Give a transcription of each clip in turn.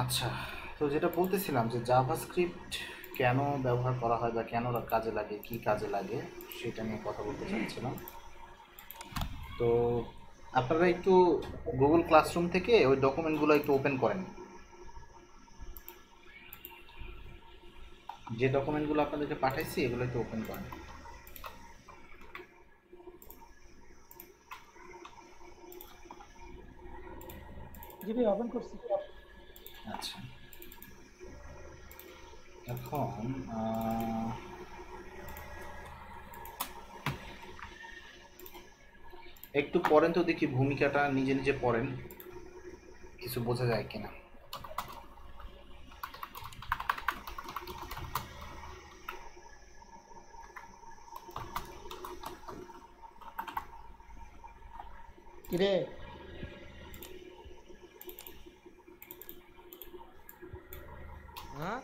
আচ্ছা, তো যেটা বলতেছিলাম যে জাভাস্ক্রিপ্ট কেন ব্যবহার করা হয় বা কেন কাজে লাগে, কি কাজে লাগে, সেটা নিয়ে কথা বলতে চাচ্ছিলাম। তো আপনারা একটু গুগল ক্লাসরুম থেকে ওই ডকুমেন্টগুলো একটু ওপেন করেন। যে ডকুমেন্টগুলো আপনাদেরকে পাঠাইছি এগুলো একটু ওপেন করেন। জি ভাই, ওপেন করছি। আচ্ছা, এখন আহ, একটু পড়েন তো দেখি, ভূমিকাটা নিজে নিজে পড়েন, কিছু বোঝা যায় কিনা। কিরে, হ্যাঁ,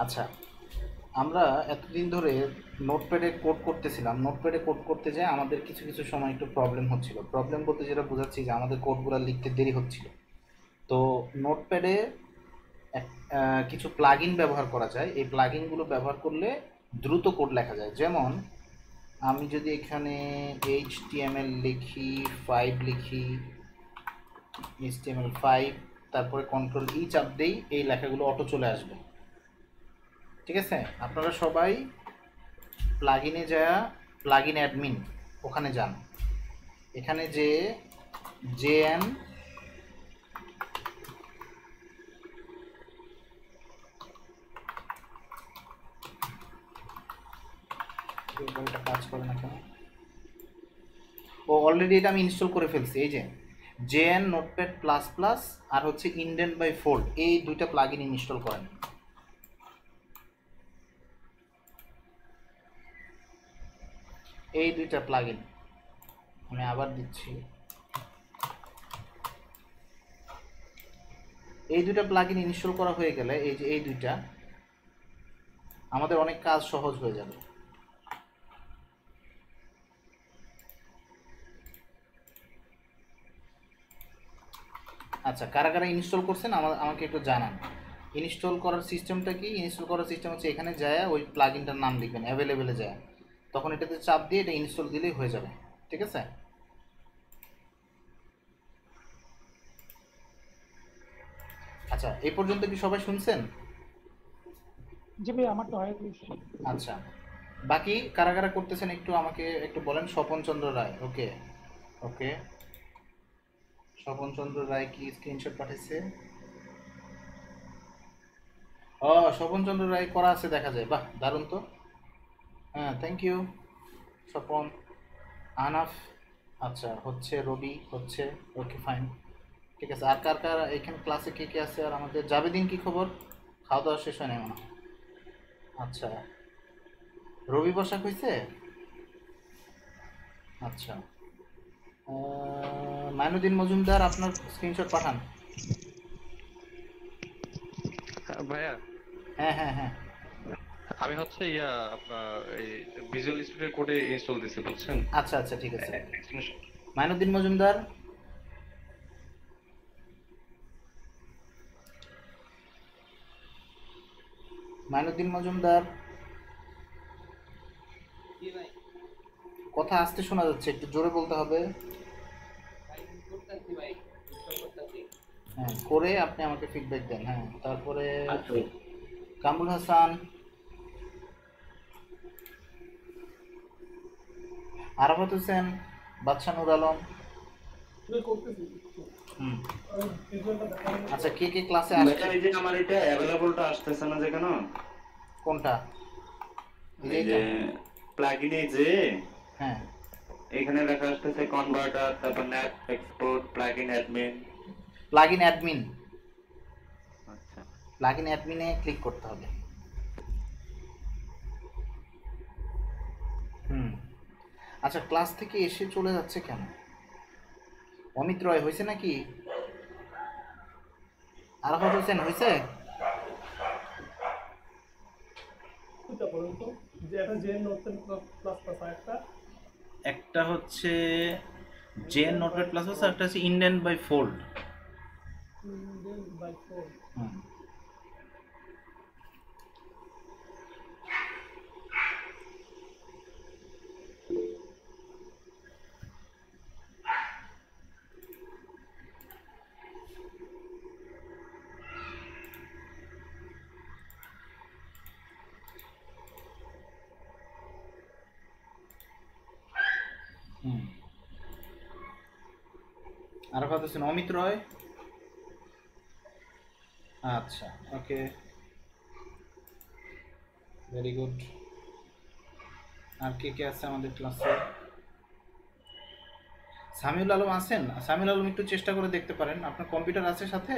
আচ্ছা, আমরা এতদিন ধরে নোটপ্যাডে কোড করতেছিলাম। নোটপ্যাডে কোড করতে যেয়ে আমাদের কিছু কিছু সময় একটু প্রবলেম হচ্ছিল। প্রবলেম বলতে যেটা বোঝাচ্ছি যে আমাদের কোডগুলো লিখতে দেরি হচ্ছিল। তো নোটপ্যাডে কিছু প্লাগইন ব্যবহার করা যায়। এই প্লাগইনগুলো ব্যবহার করলে দ্রুত কোড লেখা যায়। যেমন আমি যদি এখানে HTML লিখি, 5 লিখি, HTML5, তারপরে কন্ট্রোল চাপ দেই, এই লেখাগুলো অটো চলে আসবে। ঠিক আছে, আপনারা সবাই প্লাগইনে যা, প্লাগইন অ্যাডমিন ওখানে যান। এখানে যে জেএন এটা কাজ করে না কেন, ও অলরেডি এটা আমি ইনস্টল করে ফেলছি। এই যে জেএন নোটপ্যাড প্লাস প্লাস আর হচ্ছে ইনডেন্ট বাই ফোল্ড, এই দুইটা প্লাগইন ইনস্টল করেন। এই দুইটা প্লাগইন আমি আবার দিচ্ছি। এই দুইটা প্লাগইন ইনস্টল করা হয়ে গেলে এই যে এই দুইটা, আমাদের অনেক কাজ সহজ হয়ে যাবে। আচ্ছা, কারা কারা ইনস্টল করছেন আমাকে একটু জানান। ইনস্টল করার সিস্টেমটা কি? ইনস্টল করার সিস্টেম হচ্ছে এখানে যায় ওই প্লাগইনটার নাম লিখবেন, অ্যাভেলেবেলে যায়, তখন এটাতে চাপ দিয়ে এটা ইনস্টল দিলেই হয়ে যাবে। ঠিক আছে? আচ্ছা, এই পর্যন্ত কি সবাই শুনছেন? জি ভাই, আমার তো হয়ে গেছে। আচ্ছা, বাকি কারা কারা করতেছেন একটু আমাকে একটু বলেন। স্বপন চন্দ্র রায়, ওকে ওকে। স্বপন চন্দ্র রায় কি স্ক্রিনশট পাঠিয়েছে? ও, স্বপন চন্দ্র রায় করা আছে দেখা যায়, বাহ দারুণ তো। হ্যাঁ, থ্যাংক ইউ স্বপন। আনাফ, আচ্ছা হচ্ছে, রবি হচ্ছে, ওকে ফাইন। ঠিক আছে, আর কার কার এখানে ক্লাসে কে কে আছে? আর আমাদের জাবেদিন কি খবর? খাওয়া দাওয়া শেষ হয় না মনে হয়। আচ্ছা, রবি বসাক হয়েছে? আচ্ছা, মাইনুদ্দিন মজুমদার আপনার স্ক্রিনশট পাঠান। ভাইয়া, হ্যাঁ হ্যাঁ হ্যাঁ। আমি হচ্ছে আপনার এই ভিজুয়াল স্টুডিও কোডে ইনস্টল দিছি, বুঝছেন? আচ্ছা আচ্ছা, ঠিক আছে। মাইনুদ্দিন মজুমদার, মাইনুদ্দিন মজুমদার, কথা আসতে শোনা যাচ্ছে, একটু জোরে বলতে হবে। হ্যাঁ, করে আপনি আমাকে ফিডব্যাক দেন। হ্যাঁ, তারপরে কামরুল হাসান, আরাফাত হোসেন, বাদশা নুর আলম। হুম, আচ্ছা, কে কে ক্লাসে আসছে? ভাইয়া, এই যে আমার এটা অ্যাভেলেবলটা আসতেছে না যে কেন? কোনটা? এই যে এইটা? প্লাগইনে যে হ্যাঁ এখানে লেখা আসতেছে কনভার্টার, তারপর nap export, plugin admin. Plugin admin, আচ্ছা, প্লাগইন অ্যাডমিনে ক্লিক করতে হবে। হুম, আচ্ছা ক্লাস থেকে এসে চলে যাচ্ছে কেন? অমিত রয় হয়েছে নাকি? আরাফাত হোসেন হয়েছে? দুইটা বলুন তো, যে একটা জেন নোট প্লাস প্লাস আর একটা একটা হচ্ছে জেন নোটপ্যাড প্লাস প্লাস, একটা হচ্ছে indent by fold. Then by 4। হুম, হুম। আরাফাত হোসেন, অমিত রয়, আচ্ছা ওকে, ভেরি গুড। আর কে কে আছে আমাদের ক্লাসে? সামিউল আলম আছেন? সামিউল আলম একটু চেষ্টা করে দেখতে পারেন, আপনার কম্পিউটার আছে সাথে?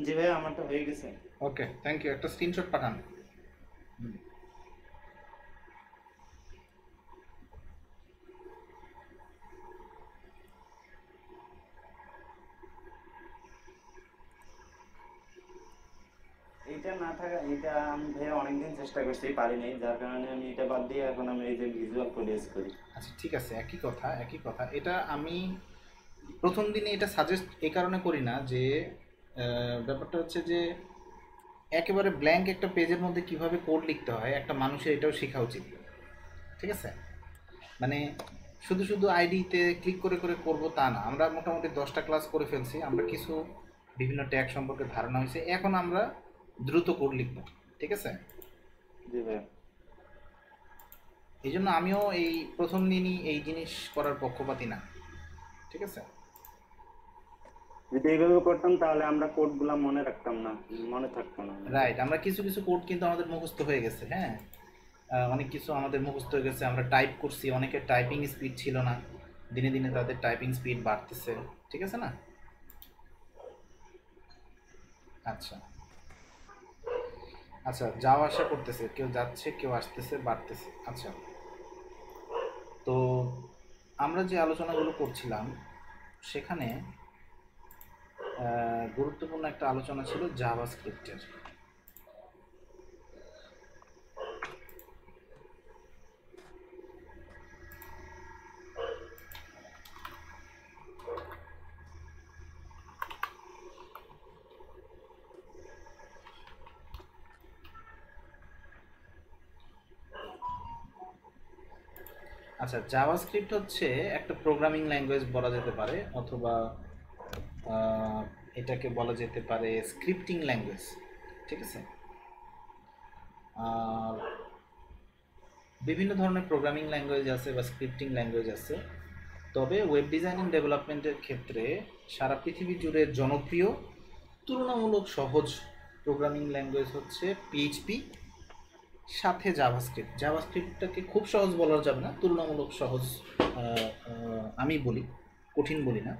জি ভাই, আমারটা হয়ে গেছে। ওকে, থ্যাংক ইউ। একটা স্ক্রিনশট পাঠান। হুম। এইটা না থাকা, এটা আমি ভাই অনেকদিন চেষ্টা করছি, পারিনি, যার কারণে আমি এটা বাদ দিয়ে এখন আমি এই যে ভিজুয়াল কোড ইউজ করি। আচ্ছা ঠিক আছে, একই কথা একই কথা। এটা আমি প্রথম দিনে এটা সাজেস্ট এই কারণে করি না যে ব্যাপারটা হচ্ছে যে একেবারে ব্ল্যাঙ্ক একটা পেজের মধ্যে কিভাবে কোড লিখতে হয় একটা মানুষের এটাও শেখা উচিত, ঠিক আছে? মানে শুধু শুধু আইডিতে ক্লিক করে করে করবো তা না। আমরা মোটামুটি 10টা ক্লাস করে ফেলছি, আমরা কিছু বিভিন্ন ট্যাগ সম্পর্কে ধারণা হয়েছে, এখন আমরা দ্রুত কোড লিখব, ঠিক আছে? জি ভাই, এই জন্য আমিও এই প্রথম দিনই এই জিনিস করার পক্ষপাতী না, ঠিক আছে? যদি এইভাবে করতাম তাহলে আমরা কোডগুলো মনে রাখতাম না, মনে থাকতো না। রাইট, আমরা কিছু কিছু কোড কিন্তু আমাদের মুখস্থ হয়ে গেছে, হ্যাঁ, অনেক কিছু আমাদের মুখস্থ হয়ে গেছে, আমরা টাইপ করছি, অনেকের টাইপিং স্পিড ছিল না, দিনে দিনে তাদের টাইপিং স্পিড বাড়তেছে, ঠিক আছে না? আচ্ছা আচ্ছা, যাওয়া আসা করতেছে, কেউ যাচ্ছে কেউ আসতেছে, বাড়তেছে। আচ্ছা, তো আমরা যে আলোচনাগুলো করছিলাম সেখানে গুরুত্বপূর্ণ একটা আলোচনা ছিল জাভাস্ক্রিপ্টের। আচ্ছা, জাভাস্ক্রিপ্ট হচ্ছে একটা প্রোগ্রামিং ল্যাঙ্গুয়েজ বলা যেতে পারে, অথবা এটাকে বলা যেতে পারে স্ক্রিপ্টিং ল্যাঙ্গুয়েজ, ঠিক আছে? আর বিভিন্ন ধরনের প্রোগ্রামিং ল্যাঙ্গুয়েজ আছে বা স্ক্রিপ্টিং ল্যাঙ্গুয়েজ আছে, তবে ওয়েব ডিজাইনিং ডেভেলপমেন্টের ক্ষেত্রে সারা পৃথিবী জুড়ে জনপ্রিয় তুলনামূলক সহজ প্রোগ্রামিং ল্যাঙ্গুয়েজ হচ্ছে পিএইচপি সাথে জাভাস্ক্রিপ্ট। জাভাস্ক্রিপ্টটাকে খুব সহজ বলা যাবে না, তুলনামূলক সহজ আমি বলি, কঠিন বলি না।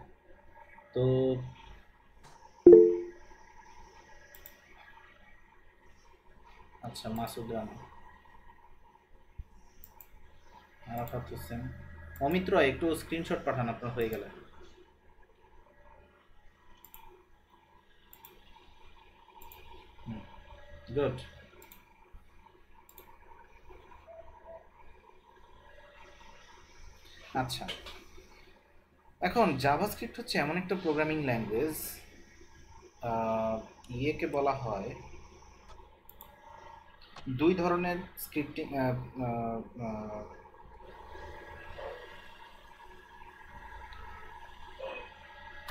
তো আচ্ছা, মাসুদ রানা, আরাফাত হোসেন, অমিত রয়, একটু স্ক্রিনশট পাঠান আপনার হয়ে গেলে। গুড। আচ্ছা, এখন জাভাস্ক্রিপ্ট হচ্ছে এমন একটা প্রোগ্রামিং ল্যাঙ্গুয়েজ, ইয়েকে বলা হয় দুই ধরনের স্ক্রিপ্টিং,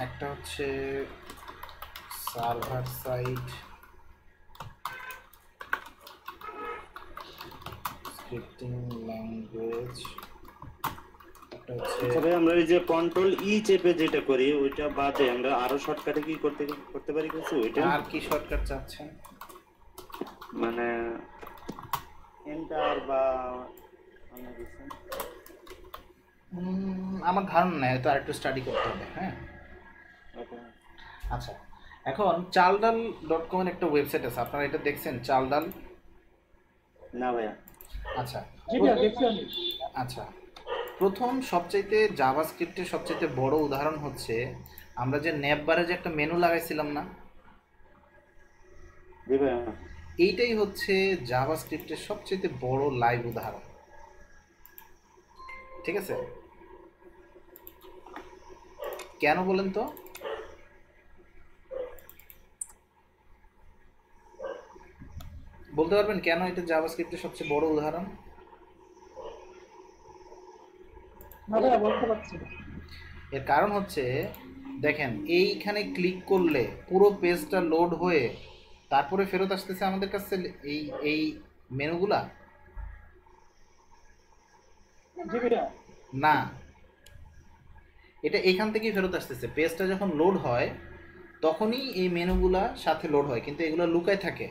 একটা হচ্ছে সার্ভার সাইড স্ক্রিপ্টিং ল্যাঙ্গুয়েজ, একটা হচ্ছে তবে আমরা এই যে কন্ট্রোল ই চেপে যেটা করি ওইটা বাদে আমরা আরো শর্টকাটে কি করতে পারি কিছু ওইটা আর কি শর্টকাট চাচ্ছেন? মানে এন্টার বা অন্য কিছু। আমার ধারণা নেই, তো আরেকটু স্টাডি করতে হবে। হ্যাঁ, ওকে। আচ্ছা, এখন চালডাল.com এর একটা ওয়েবসাইট আছে, আপনারা এটা দেখছেন? চালডাল। না ভাইয়া। আচ্ছা জি ভাইয়া দেখছি আমি। আচ্ছা, প্রথম সবচাইতে জাভাস্ক্রিপ্টের সবচাইতে বড় উদাহরণ হচ্ছে আমরা যে নেভবারে যে একটা মেনু লাগাইছিলাম না, জি ভাইয়া। এইটাই হচ্ছে জাভাস্ক্রিপ্টের সবচাইতে বড় লাইভ উদাহরণ। ঠিক আছে, কেন বলেন তো? বলতে পারবেন কেন এটা জাভাস্ক্রিপ্টের সবচেয়ে বড় উদাহরণ? না ভাইয়া বলতে পারছি না। এর কারণ হচ্ছে, দেখেন এইখানে ক্লিক করলে পুরো পেজটা লোড হয়ে তারপরে ফেরত আসতেছে আমাদের কাছে এই এই মেনুগুলা। জি ভাইয়া। না, এটা এইখান থেকেই ফেরত আসতেছে। পেজটা যখন লোড হয় তখনই এই মেনুগুলা সাথে লোড হয়, কিন্তু এগুলো লুকায় থাকে।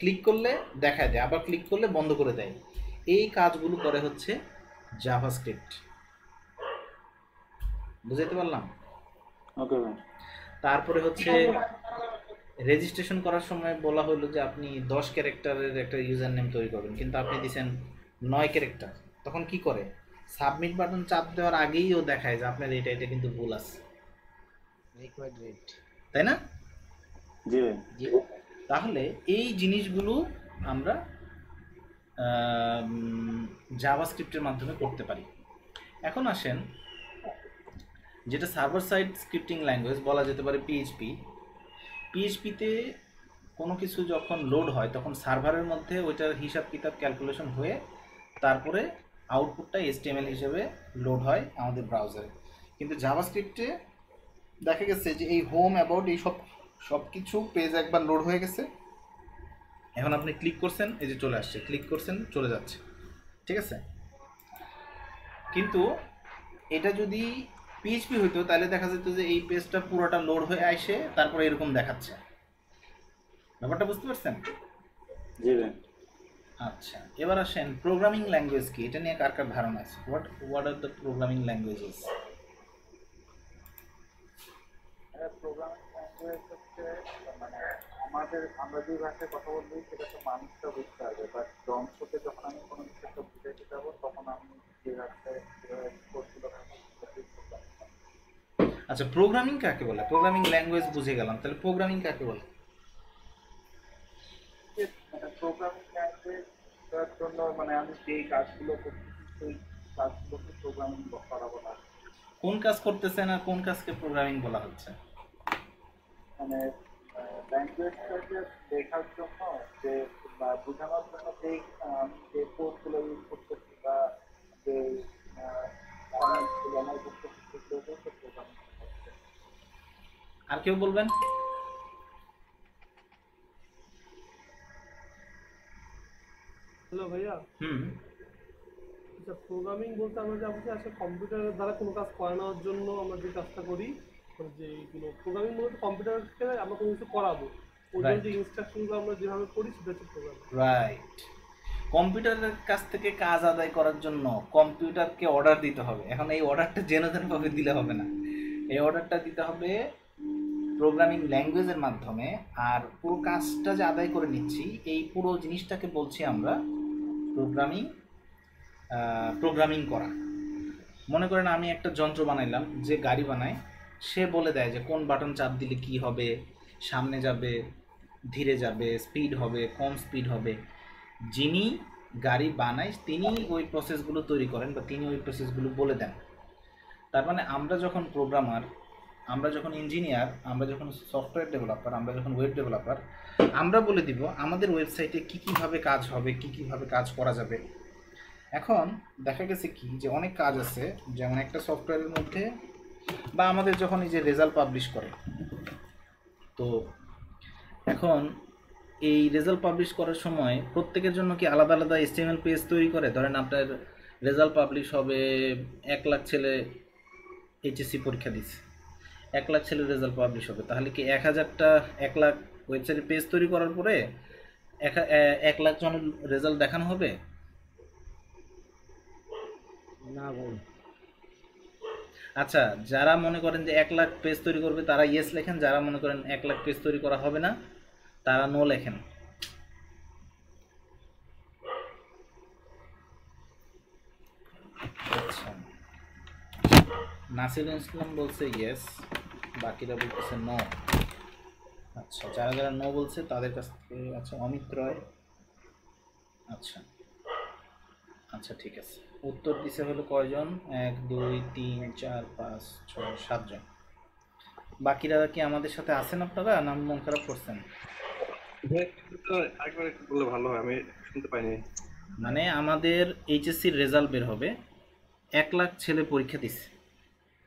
ক্লিক করলে দেখায় দেয়, আবার ক্লিক করলে বন্ধ করে দেয়। এই কাজগুলো করে হচ্ছে জাভাস্ক্রিপ্ট। বুঝাইতে পারলাম? ওকে ভাই। তারপরে হচ্ছে রেজিস্ট্রেশন করার সময় বলা হলো যে আপনি 10 ক্যারেক্টারের একটা ইউজার নেম তৈরি করবেন, কিন্তু আপনি দিয়েছেন 9 ক্যারেক্টার। তখন কি করে? সাবমিট বাটন চাপ দেওয়ার আগেই ও দেখায় যে আপনার এটা কিন্তু ভুল আছে, তাই না? জি ভাই। তাহলে এই জিনিসগুলো আমরা জাভাস্ক্রিপ্টের মাধ্যমে করতে পারি। এখন আসেন, যেটা সার্ভার সাইড স্ক্রিপ্টিং ল্যাঙ্গুয়েজ বলা যেতে পারে পিএইচপি। পিএইচপিতে কোনো কিছু যখন লোড হয় তখন সার্ভারের মধ্যে ওইটার হিসাব কিতাব ক্যালকুলেশন হয়ে তারপরে আউটপুটটা HTML হিসেবে লোড হয় আমাদের ব্রাউজারে। কিন্তু জাভাস্ক্রিপ্টে দেখা গেছে যে এই হোম অ্যাবাউট এই সব কিছু পেজ একবার লোড হয়ে গেছে, এখন আপনি ক্লিক করছেন, এই যে চলে আসছে, ক্লিক করছেন চলে যাচ্ছে। ঠিক আছে, কিন্তু এটা যদি পিএইচপি হইতো তাহলে দেখা যেত যে এই পেজটা পুরোটা লোড হয়ে আসে তারপরে এরকম দেখাচ্ছে। ব্যাপারটা বুঝতে পারছেন? জি ভাই। আচ্ছা, এবার আসেন প্রোগ্রামিং ল্যাঙ্গুয়েজ কি, এটা নিয়ে কার কার ধারণা আছে? What are the programming languages? Programming language হচ্ছে মানে আমরা যে ভাষায় কথা বলবো সেটা তো মানুষটা বুঝতে হবে, বাট যন্ত্রকে যখন আমি কোনো কিছু একটা বুঝাইতে যাবো তখন আমি যে ভাষায় কোডগুলো আচ্ছা, প্রোগ্রামিং কাকে বলে? প্রোগ্রামিং ল্যাঙ্গুয়েজ বুঝে গেলাম, তাহলে প্রোগ্রামিং কাকে বলে? মানে প্রোগ্রামিং ল্যাঙ্গুয়েজ জন্য মানে আমি যেই কাজগুলো করছি সেই কাজগুলোকে প্রোগ্রামিং করা বলা হয়। কোন কাজ করতেছেন আর কোন কাজকে প্রোগ্রামিং বলা হচ্ছে? মানে ল্যাঙ্গুয়েজটাকে লেখার জন্য যে বা বোঝানোর জন্য আমি যে কোডগুলো ইউজ করতেছি বা যে কমেন্টগুলো আমার করতেছি সেগুলোকে প্রোগ্রামিং। আর কেউ বলবেন? হ্যালো ভাইয়া। আচ্ছা, প্রোগ্রামিং বলতে আমরা যা বুঝি আসলে কম্পিউটারের দ্বারা কোনো কাজ করানোর জন্য আমরা যে কাজটা করি, মানে যে এইগুলো প্রোগ্রামিং মূলত কম্পিউটারকে আমরা কোনো কিছু করাবো, ওই জন্য যে ইনস্ট্রাকশনগুলো আমরা যেভাবে করি সেটা হচ্ছে প্রোগ্রামিং। রাইট। কম্পিউটারের কাছ থেকে কাজ আদায় করার জন্য কম্পিউটারকে অর্ডার দিতে হবে। এখন এই অর্ডারটা যেন তেনভাবে দিলে হবে না, এই অর্ডারটা দিতে হবে প্রোগ্রামিং ল্যাঙ্গুয়েজের মাধ্যমে। আর পুরো কাজটা যে আদায় করে নিচ্ছি এই পুরো জিনিসটাকে বলছি আমরা প্রোগ্রামিং করা। মনে করেন আমি একটা যন্ত্র বানাইলাম, যে গাড়ি বানায় সে বলে দেয় যে কোন বাটন চাপ দিলে কি হবে, সামনে যাবে, ধীরে যাবে, স্পিড হবে, কম স্পিড হবে। যিনি গাড়ি বানায় তিনি ওই প্রসেসগুলো তৈরি করেন বা তিনি ওই প্রসেসগুলো বলে দেন। তার মানে আমরা যখন প্রোগ্রামার, আমরা যখন ইঞ্জিনিয়ার, আমরা যখন সফটওয়্যার ডেভেলপার, আমরা যখন ওয়েব ডেভেলপার, আমরা বলে দিব আমাদের ওয়েবসাইটে কী কীভাবে কাজ হবে, কী কীভাবে কাজ করা যাবে। এখন দেখা গেছে কি যে অনেক কাজ আছে, যেমন একটা সফটওয়্যারের মধ্যে বা আমাদের যখন এই যে রেজাল্ট পাবলিশ করে, তো এখন এই রেজাল্ট পাবলিশ করার সময় প্রত্যেকের জন্য কি আলাদা আলাদা HTML পেজ তৈরি করে? ধরেন আপনার রেজাল্ট পাবলিশ হবে, 1 লাখ ছেলে এইচএসসি পরীক্ষা দিচ্ছে, 1 লাখ ছেলের রেজাল্ট পাবলিশ হবে, তাহলে কি 1000টা 1 লাখ ওয়েবসাইটে পেজ তৈরি করার পরে 1 লাখ জনের রেজাল্ট দেখানো হবে? না ভাই। আচ্ছা, যারা মনে করেন যে 1 লাখ পেজ তৈরি করবে তারা ইয়েস লেখেন, যারা মনে করেন 1 লাখ পেজ তৈরি করা হবে না তারা নো লেখেন। আচ্ছা, নাসিরুল ইসলাম বলছে ইয়েস, বাকিরা বলতেছে নো। আচ্ছা, যারা যারা নো বলছে তাদের কাছ থেকে, আচ্ছা অমিত রয়, আচ্ছা আচ্ছা ঠিক আছে। উত্তর দিছে হলো কয়জন? 1 2 3 4 5 6 7 জন। বাকিরা কি আমাদের সাথে আছেন আপনারা, নাম মন খারাপ করছেন? একবার একটু বললে ভালো হয়, আমি শুনতে পাইনি। মানে আমাদের এইচএসসির রেজাল্ট বের হবে, 1 লাখ ছেলে পরীক্ষা দিচ্ছে।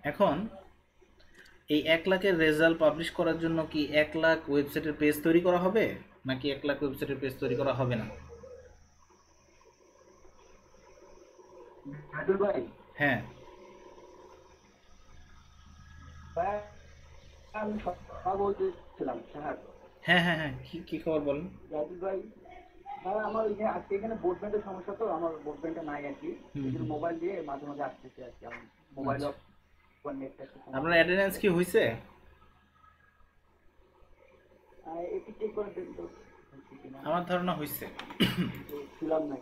এখন এই 1 লাখের রেজাল্ট পাবলিশ করার জন্য কি 1 লাখ ওয়েবসাইটের পেজ তৈরি করা হবে, নাকি 1 লাখ ওয়েবসাইটের পেজ তৈরি করা হবে না? জাদুর ভাই, হ্যাঁ, ভাই আমি কথা বলতেছিলাম স্যার। হ্যাঁ হ্যাঁ হ্যাঁ, কি কি খবর বলেন? জাদুর ভাই, ভাই আমার এখানে আজকে এখানে বোর্ড ব্যান্ডের সমস্যা, তো আমার বোর্ড ব্যান্ডটা নাই আর কি। এই জন্য মোবাইল দিয়ে মাঝে মাঝে আসতেছে আর কি। আমার মোবাইল অফ নেটটা একটু আপনার অ্যাটেন্ডেন্স কি হয়েছে? একটু চেক করে দেন তো হচ্ছে কিনা। আমার ধারণা হয়েছে। ছিলাম না।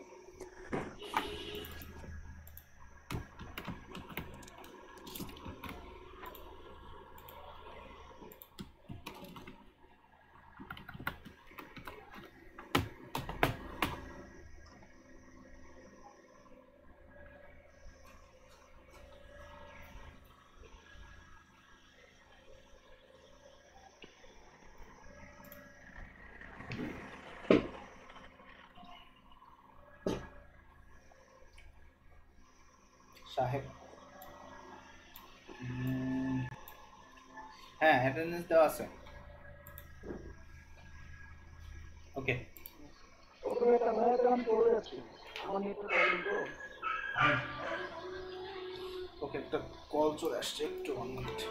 সাহেব, হ্যাঁ অ্যাটেন্ডেন্স দেওয়া আছে। ওকে, আমি চলে যাচ্ছি, আমার নেটটা প্রবলেম তো। ওকে, একটা কল চলে আসছে, একটু 1 মিনিট।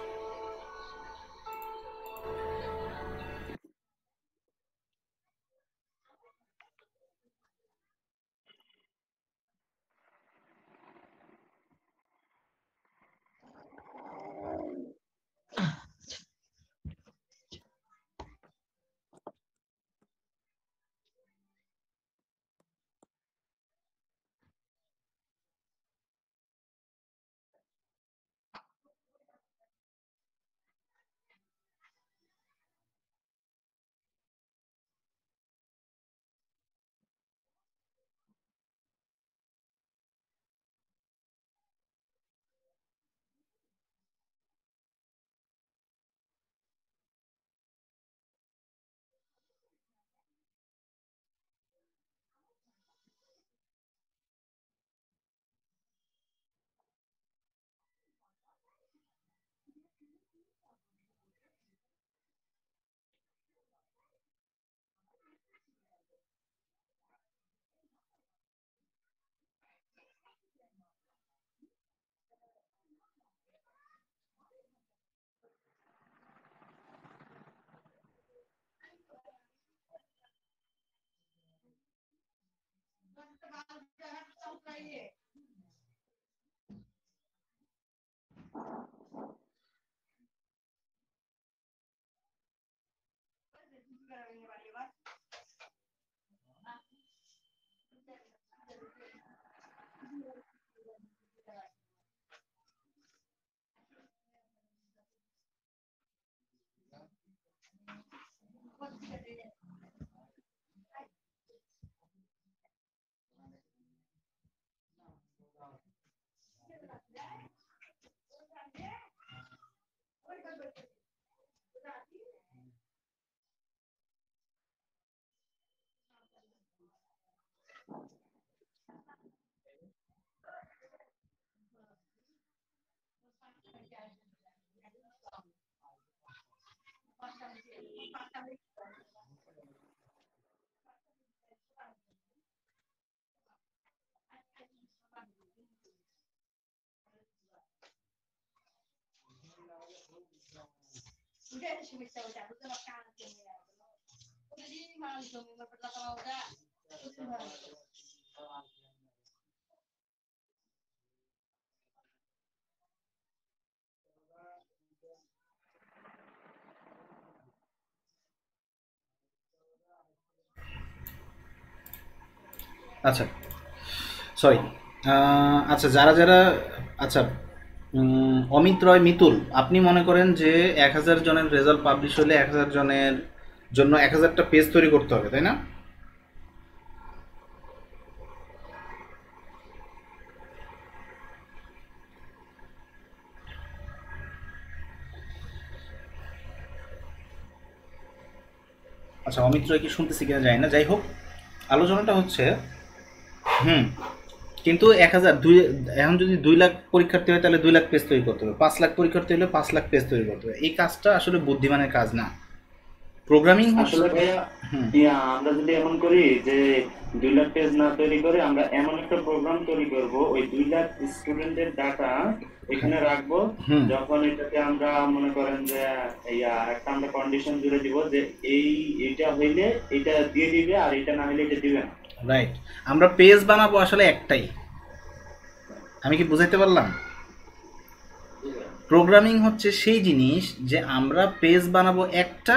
আচ্ছা, সরি। আচ্ছা, যারা যারা, আচ্ছা, অমিত রয় মিতুল, আপনি মনে করেন যে 1000 জনের রেজাল্ট পাবলিশ হলে 1000 জনের জন্য 1000টা পেজ তৈরি করতে হবে, তাই না? আচ্ছা, অমিত রয় কি শুনতেছি কিনা জানি না, যাই হোক, আলোচনাটা হচ্ছে কিন্তু 1000 এখন যদি 2 লাখ পরীক্ষার্থী হয় তাহলে 2 লাখ পেজ তৈরি করতে হবে, 5 লাখ পরীক্ষার্থী হলে 5 লাখ পেজ তৈরি করতে হবে। এই কাজটা আসলে বুদ্ধিমানের কাজ না। প্রোগ্রামিং আসলে ভাইয়া আমরা যদি এমন করি যে 2 লাখ পেজ না তৈরি করে আমরা এমন একটা প্রোগ্রাম তৈরি করব, ওই 2 লাখ স্টুডেন্টের ডাটা এখানে রাখবো, যখন এটাকে আমরা মনে করেন যে একটা আমরা কন্ডিশন জুড়ে দিব যে এইটা হইলে এটা দিয়ে দিবে আর এটা না হইলে এটা দিবে না। রাইট, আমরা পেজ বানাবো আসলে একটাই। আমি কি বুঝাইতে পারলাম? প্রোগ্রামিং হচ্ছে সেই জিনিস যে আমরা পেজ বানাবো একটা,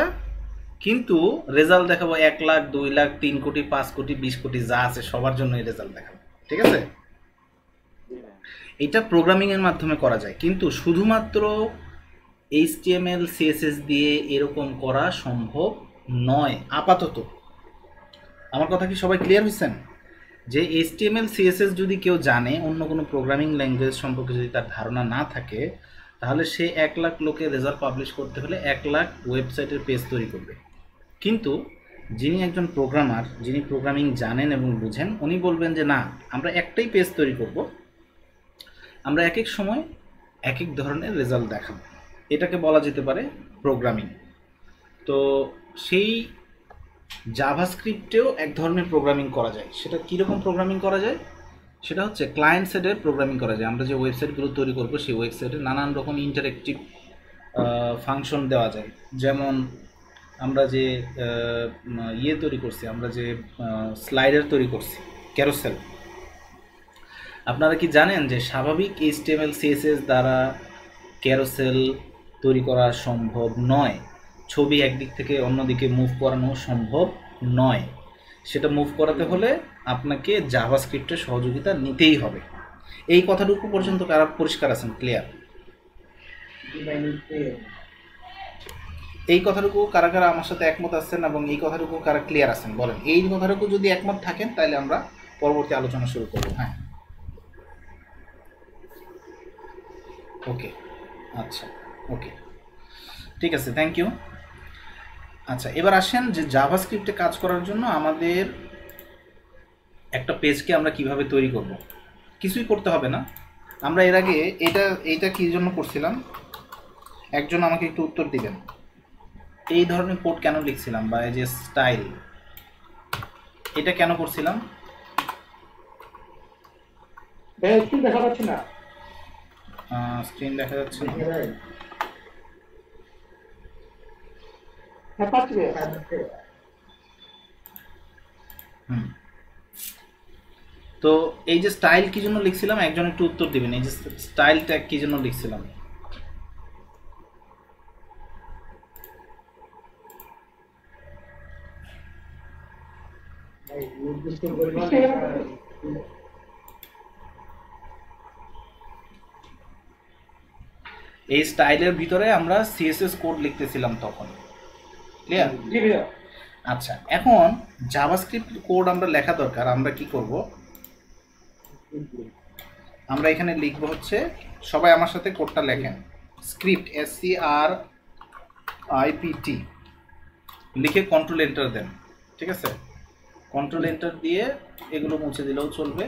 কিন্তু রেজাল্ট দেখাবো 1 লাখ, 2 লাখ, 3 কোটি, 5 কোটি, 20 কোটি, যা আছে সবার জন্য এই রেজাল্ট দেখাবো। ঠিক আছে, এটা প্রোগ্রামিং এর মাধ্যমে করা যায়, কিন্তু শুধুমাত্র HTML CSS দিয়ে এরকম করা সম্ভব নয় আপাতত। আমার কথা কি সবাই ক্লিয়ার হয়েছেন? যে HTML CSS যদি কেউ জানে, অন্য কোনো প্রোগ্রামিং ল্যাঙ্গুয়েজ সম্পর্কে যদি তার ধারণা না থাকে, তাহলে সে 1 লাখ লোকের রেজাল্ট পাবলিশ করতে হলে 1 লাখ ওয়েবসাইটের পেজ তৈরি করবে। কিন্তু যিনি একজন প্রোগ্রামার, যিনি প্রোগ্রামিং জানেন এবং বুঝেন, উনি বলবেন যে না, আমরা একটাই পেজ তৈরি করব, আমরা এক এক সময় এক এক ধরনের রেজাল্ট দেখাবো। এটাকে বলা যেতে পারে প্রোগ্রামিং। তো সেই জাভাস্ক্রিপ্টেও এক ধরনের প্রোগ্রামিং করা যায়। সেটা কীরকম প্রোগ্রামিং করা যায়? সেটা হচ্ছে ক্লায়েন্ট সাইডের প্রোগ্রামিং করা যায়। আমরা যে ওয়েবসাইটগুলো তৈরি করব, সেই ওয়েবসাইটে নানান রকম ইন্টারেক্টিভ ফাংশন দেওয়া যায়। যেমন আমরা যে তৈরি করছি, আমরা যে স্লাইডার তৈরি করছি, ক্যারোসেল। আপনারা কি জানেন যে স্বাভাবিক HTML CSS দ্বারা ক্যারোসেল তৈরি করা সম্ভব নয়? ছবি একদিক থেকে অন্যদিকে মুভ করানো সম্ভব নয়। সেটা মুভ করাতে হলে আপনাকে জাভাস্ক্রিপ্টের সহযোগিতা নিতেই হবে। এই কথাটুকু পর্যন্ত কারা পরিষ্কার আছেন? ক্লিয়ার? এই কথাটুকু কারা কারা আমার সাথে একমত আছেন এবং এই কথাটুকু কারা ক্লিয়ার আছেন বলেন। এই কথাটুকু যদি একমত থাকেন তাহলে আমরা পরবর্তী আলোচনা শুরু করব। হ্যাঁ, ওকে, আচ্ছা, ওকে, ঠিক আছে, থ্যাংক ইউ। আচ্ছা, এবার আসেন যে জাভাস্ক্রিপ্টে কাজ করার জন্য আমাদের একটা পেজকে আমরা কিভাবে তৈরি করব। কিছুই করতে হবে না। আমরা এর আগে এইটা কী জন্য করছিলাম, একজন আমাকে একটু উত্তর দিবেন। এই ধরনের কোড কেন লিখছিলাম, বা এই যে স্টাইল, এটা কেন করছিলাম? স্ক্রিন দেখা যাচ্ছে না। স্ক্রিন দেখা যাচ্ছে না। হ্যাঁ, পাচ্ছি। তো এই যে স্টাইল কি জন্য লিখছিলাম, একজন একটু উত্তর দিবেন। এই যে স্টাইল ট্যাগ কি জন্য লিখছিলাম? এই স্টাইলের ভিতরে আমরা CSS কোড লিখতেছিলাম তখন। ক্লিয়ার? জি ভাইয়া। আচ্ছা, এখন জাভাস্ক্রিপ্ট কোড আমরা লেখা দরকার। আমরা কি করব, আমরা এখানে লিখব হচ্ছে, সবাই আমার সাথে কোডটা লেখেন, স্ক্রিপ্ট SCRIPT লিখে কন্ট্রোল এন্টার দেন। ঠিক আছে, কন্ট্রোল এন্টার দিয়ে এগুলো মুছে দিলেও চলবে,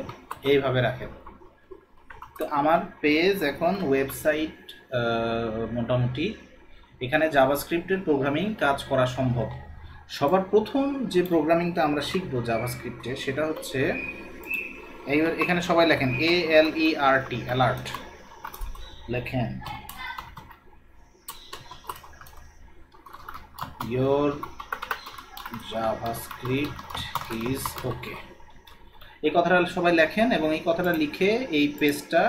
এইভাবে রাখেন। তো আমার পেজ এখন ওয়েবসাইট মোটামুটি। এখানে জাভাস্ক্রিপ্টের প্রোগ্রামিং কাজ করা সম্ভব। সবার প্রথম যে প্রোগ্রামিংটা আমরা শিখব জাভাস্ক্রিপ্টে, সেটা হচ্ছে এইবার এখানে সবাই লেখেন ALERT, অ্যালার্ট লেখেন। your JavaScript is okay. এই কথাটা সবাই লেখেন এবং এই কথাটা লিখে এই পেজটা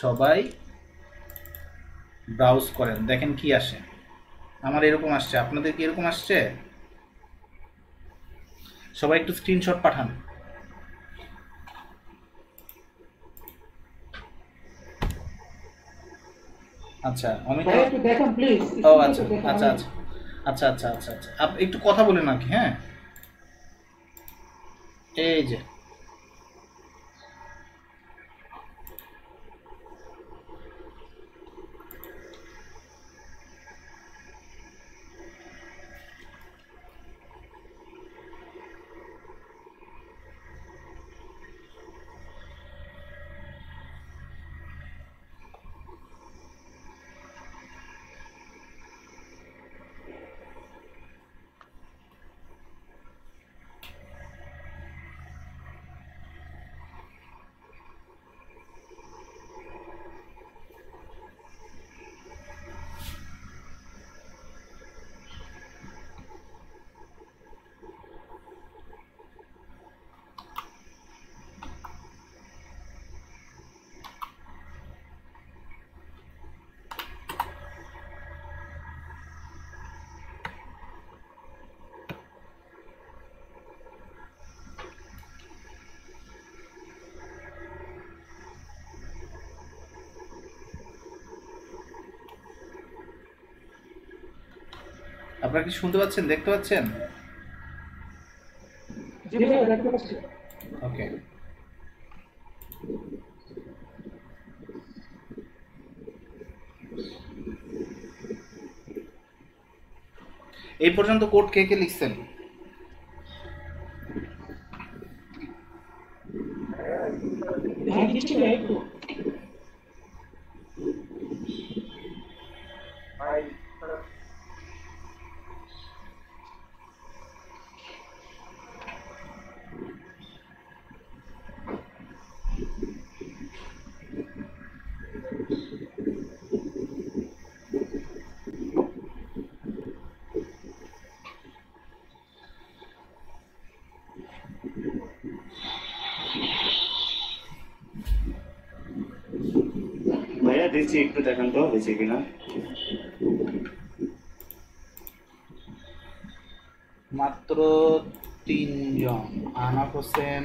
সবাই ব্রাউজ করেন, দেখেন কি আসে। আমার এরকম আসছে, আপনাদের কি এরকম আসছে? সবাই একটু স্ক্রিনশট পাঠান। আচ্ছা অমিত, ভাইয়া একটু দেখেন প্লিজ। ও আচ্ছা আচ্ছা আচ্ছা আচ্ছা আচ্ছা আচ্ছা আচ্ছা একটু কথা বলেন আর কি। হ্যাঁ, এই যে আপনারা কি শুনতে পাচ্ছেন, দেখতে পাচ্ছেন? জি ভাইয়া দেখতে পাচ্ছি। ওকে, এই পর্যন্ত কোড কে কে লিখছেন? হ্যাঁ দিচ্ছি ভাইয়া একটু। ভাইয়া দিচ্ছি, একটু দেখেন তো হয়েছে কিনা। মাত্র 3 জন, আনাফ হোসেন,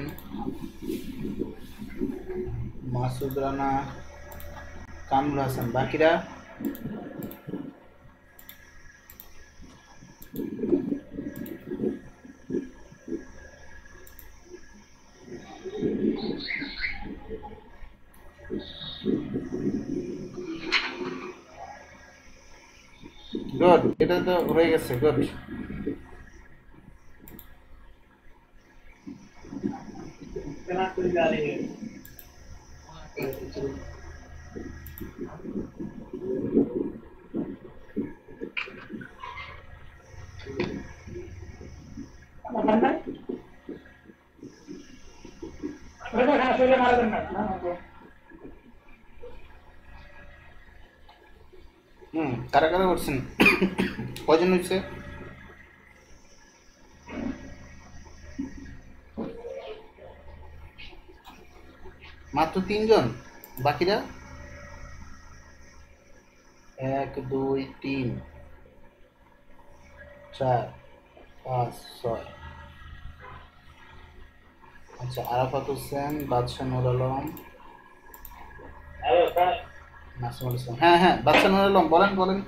মাসুদ রানা, কামরুল হাসান, বাকিরা? গুড, এটা তো হয়ে গেছে। গুড, আমার নাই ভাইয়া, হ্যাঁ আসলে মারাবেন না। না না কারা কারা করছেন? কয়জন হয়েছে? মাত্র 3 জন, বাকিরা? 1 2 3 4 5 6। আচ্ছা, আরাফাত হোসেন, বাদশা নুর আলম, নাসিমুল ইসলাম। হ্যাঁ হ্যাঁ, বাদশা নুর আলম বলেন বলেন।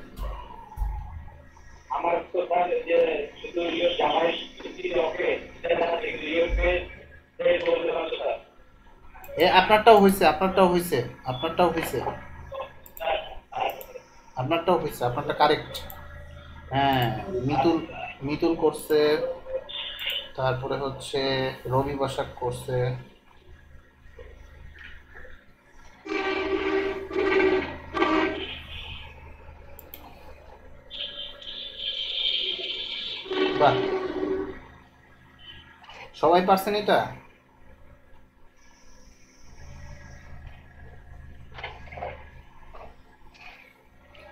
আমার তো স্যার যে শুধু ইয়ে জামাই ওকে সেটা থেকে ইয়ে এই বললাম স্যার। আপনারটাও হয়েছে, আপনারটাও হয়েছে, আপনারটাও হয়েছে, আপনারটাও হয়েছে, আপনারটা কারেক্ট। হ্যাঁ, মিতুল মিতুল করছে, তারপরে হচ্ছে রবি বসাক করছে। বাহ, সবাই পারছেন এটা?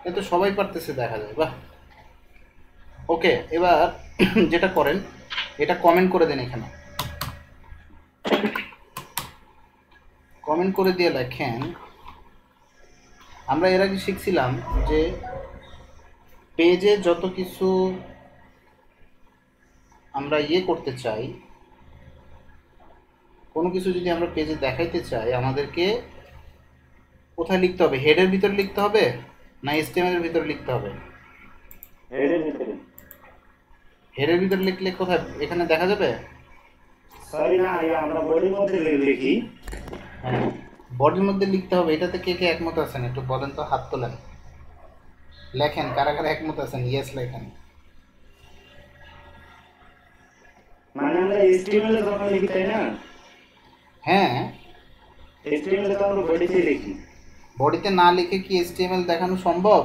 এ তো সবাই পারতেছে দেখা যায়। বাহ, ওকে, এবার যেটা করেন এটা কমেন্ট করে দেন, এখানে কমেন্ট করে দিয়ে লেখেন, আমরা এর আগে শিখছিলাম যে পেজে যত কিছু আমরা করতে চাই, কোনো কিছু যদি আমরা পেজে দেখাইতে চাই, আমাদেরকে কোথায় লিখতে হবে? হেডের ভিতরে লিখতে হবে না HTML এর ভিতরে লিখতে হবে? হেডের ভিতরে লিখলে কোথায় এখানে দেখা যাবে? সরি না, আমরা বডির মধ্যে লিখি। হ্যাঁ, বডির মধ্যে লিখতে হবে। এটাতে কে কে একমত আছেন একটু বলেন তো, হাত তোলেন, লেখেন কারা কারা একমত আছেন, ইয়েস লেখেন। মানে আমরা HTML এ যখন লিখি তাই না? হ্যাঁ, HTML এ তো আমরা বডিতে লিখি। বডিতে না লিখে কি HTML দেখানো সম্ভব?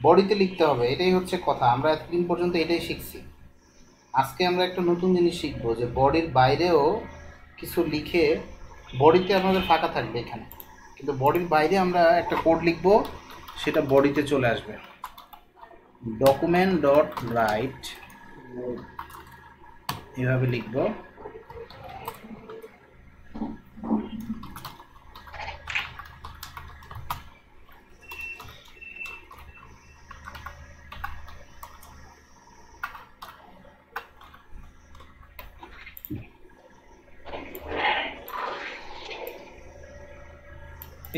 বডিতে লিখতে হবে, এটাই হচ্ছে কথা। আমরা এতদিন পর্যন্ত এটাই শিখছি। আজকে আমরা একটা নতুন জিনিস শিখবো যে বডির বাইরেও কিছু লিখে, বডিতে আমাদের ফাঁকা থাকবে এখানে, কিন্তু বডির বাইরে আমরা একটা কোড লিখবো, সেটা বডিতে চলে আসবে। ডকুমেন্ট ডট রাইট এভাবে লিখবো।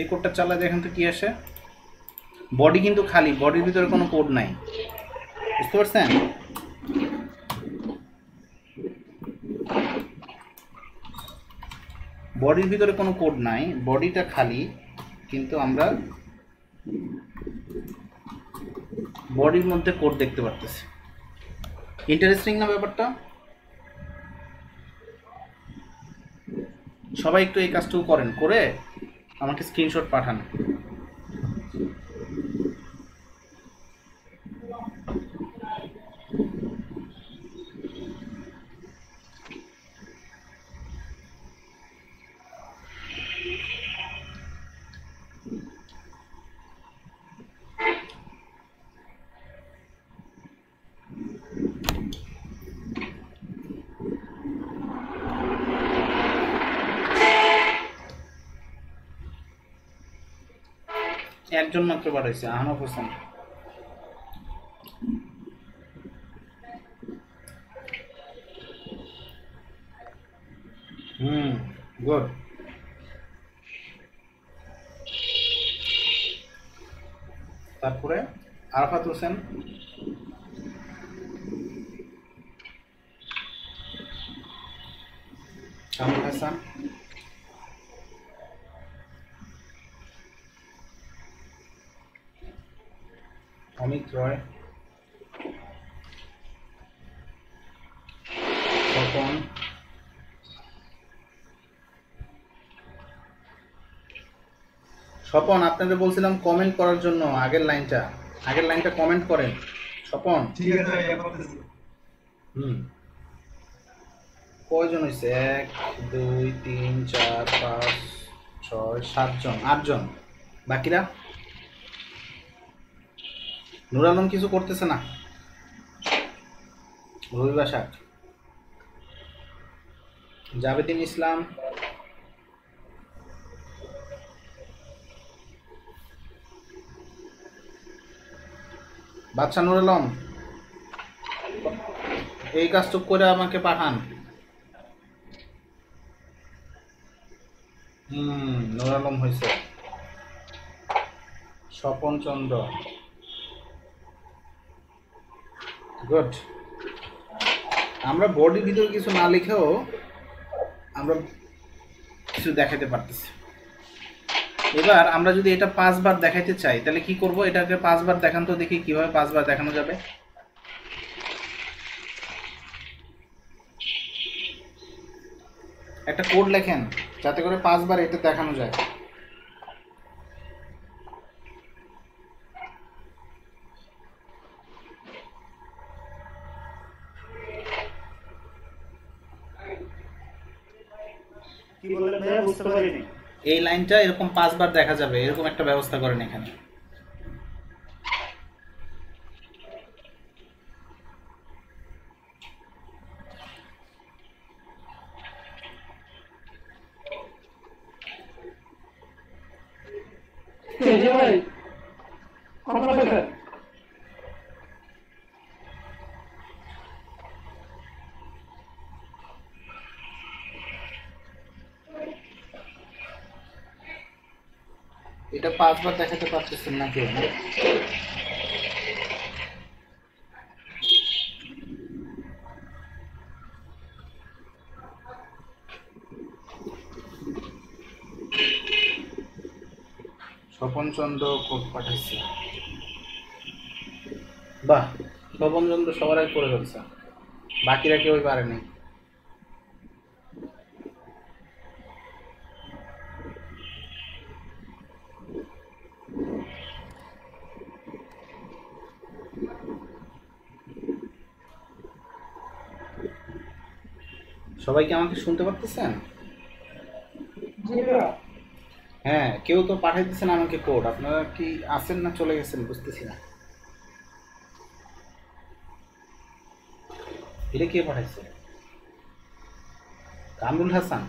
এই কোডটা চালা দেখেন তো কি আসে। বডি কিন্তু খালি, বডির ভিতরে কোনো কোড নাই, বুঝতে পারছেন? বডির ভিতরে কোনো কোড নাই, বডিটা খালি, কিন্তু আমরা বডির মধ্যে কোড দেখতে পারতেছি। ইন্টারেস্টিং না ব্যাপারটা? সবাই একটু এই কাজটুকু করেন, করে আমাকে স্ক্রিনশট পাঠান। একজন মাত্র পাঠাইছে, আহনাফ হোসেন। গুড। তারপরে আরাফাত হোসেন, কামরুল হাসান, অমিত রয়, স্বপন, স্বপন আপনাদের বলছিলাম কমেন্ট করার জন্য, আগের লাইনটা কমেন্ট করেন স্বপন। ঠিক আছে ভাইয়া, করতেছি। কয়জন হয়েছে? 1 2 3 4 5 6 7 জন, 8 জন। বাকিরা? নুর আলম কিছু করতেছে না, রবিবা ষাট, জাবেদিন ইসলাম, বাদশা নুর আলম, এই কাজটুক করে আমাকে পাঠান। নুর আলম হয়েছে, স্বপন চন্দ্র, গুড। আমরা বডির ভিতরে কিছু না লিখেও আমরা কিছু দেখাতে পারতেছি। এবার আমরা যদি এটা 5 বার দেখাইতে চাই তাহলে কি করব? এটাকে 5 বার দেখান তো দেখি কিভাবে 5 বার দেখানো যাবে। একটা কোড লেখেন যাতে করে 5 বার এটা দেখানো যায়। কি বললেন ভাইয়া, বুঝতে পারিনি। এই লাইনটা এরকম 5 বার দেখা যাবে, এরকম একটা ব্যবস্থা করেন এখানে। জি ভাই কত টাকা এটা 5 বার দেখাতে পারতেছেন না কেউ না? স্বপন চন্দ্র কোড পাঠাইছে। বাহ, স্বপন চন্দ্র সবার আগে করে ফেলছে, বাকিরা কেউই পারেনি। সবাই কি আমাকে শুনতে পারতেছেন? হ্যাঁ, কেউ তো পাঠাইতেছেন আমাকে কোড। আপনারা কি আছেন না চলে গেছেন বুঝতেছি না। এটা কে পাঠাইছে? কামরুল হাসান।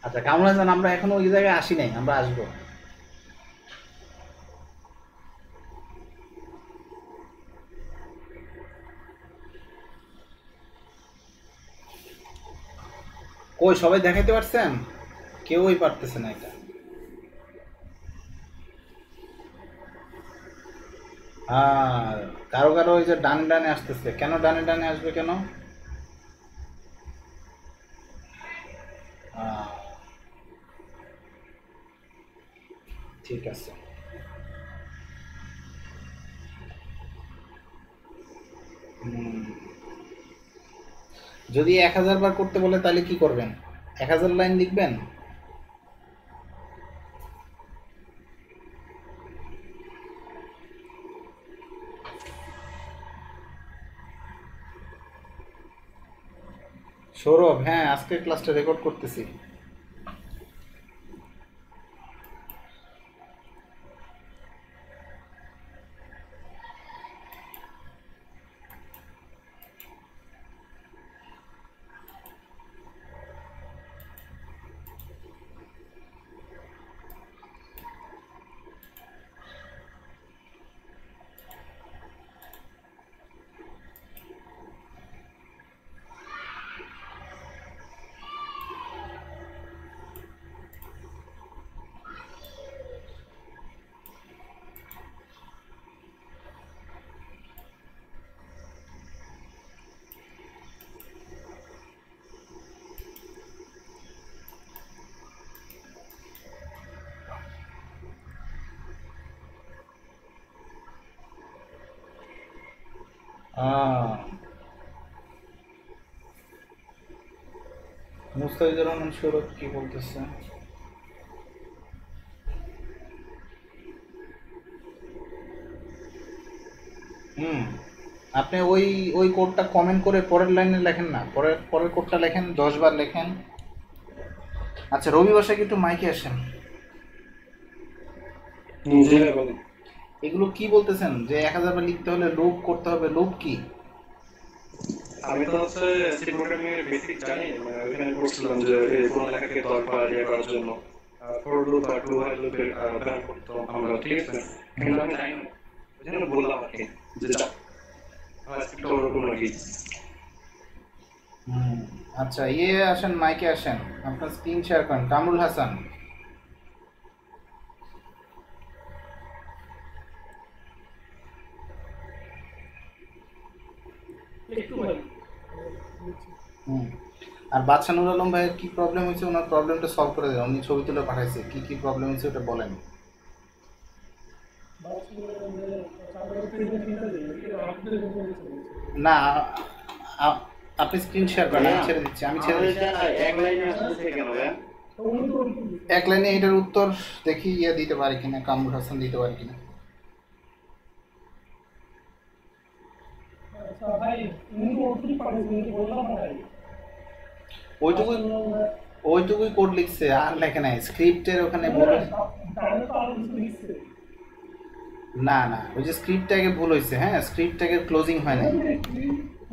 আচ্ছা কামরুল হাসান, আমরা এখনো ওই জায়গায় আসি নাই, আমরা আসবো। কই সবাই দেখাইতে পারছেন? কেউই পারতেছে না এটা। আর কারো কারো ওই যে ডানে ডানে আসতেছে, কেন ডানে ডানে আসবে কেন? আহ, ঠিক আছে। যদি 1000 বার করতে বলে তাহলে কি করবেন? 1000 লাইন লিখবেন? সৌরভ, হ্যাঁ আজকে ক্লাসটা রেকর্ড করতেছি। মুস্তাফিজুর রহমান সৌরভ কি বলতেছে? আপনি ওই ওই কোডটা কমেন্ট করে পরের লাইনে লেখেন না, পরের পরের কোডটা লেখেন, 10 বার লেখেন। আচ্ছা রবি বাসায় কি একটু মাইকে আসেন। এগুলো কি বলতেছেন যে 1000 বার লিখতে হলে লুপ করতে হবে? লুপ কি? আমি তো হচ্ছে সি প্রোগ্রামিং এর বেসিক জানি, মানে ওখানে পড়ছিলাম যে এই কোন লেখাকে দরকার ইয়ে করার জন্য ফর লুপ আর ডু হোয়াইল লুপের ব্যবহার করতাম আমরা, ঠিক আছে? কিন্তু আমি জানি না, ওই জন্য বললাম আর কি যে আমার স্ক্রিপ্টটা ওরকম নাকি। আচ্ছা আসেন, মাইকে আসেন, আপনার স্ক্রিন শেয়ার করেন। কামরুল হাসান, একটু ভাই আর বাদশা নুর আলম ভাইয়ের কি প্রবলেম হয়েছে? ওনার প্রবলেমটা সলভ করে দেন। উনি ছবি তুলে পাঠাইছে, কি কি প্রবলেম হয়েছে ওটা বলেন। না আপনি স্ক্রিন শেয়ার করেন, আমি ছেড়ে দিচ্ছি, আমি ছেড়ে দিচ্ছি। এক লাইনে আসতেছে কেন ভাই? এক লাইনে এটার উত্তর দেখি দিতে পারি কিনা, কামরুল হাসান দিতে পারি কিনা। ওইটুকুই কোড লিখছে, আর লেখে নাই। স্ক্রিপ্টের ওখানে ভুল না, ওই যে স্ক্রিপ্ট ট্যাগে ভুল হয়েছে। হ্যাঁ, স্ক্রিপ্ট ট্যাগের ক্লোজিং হয় না।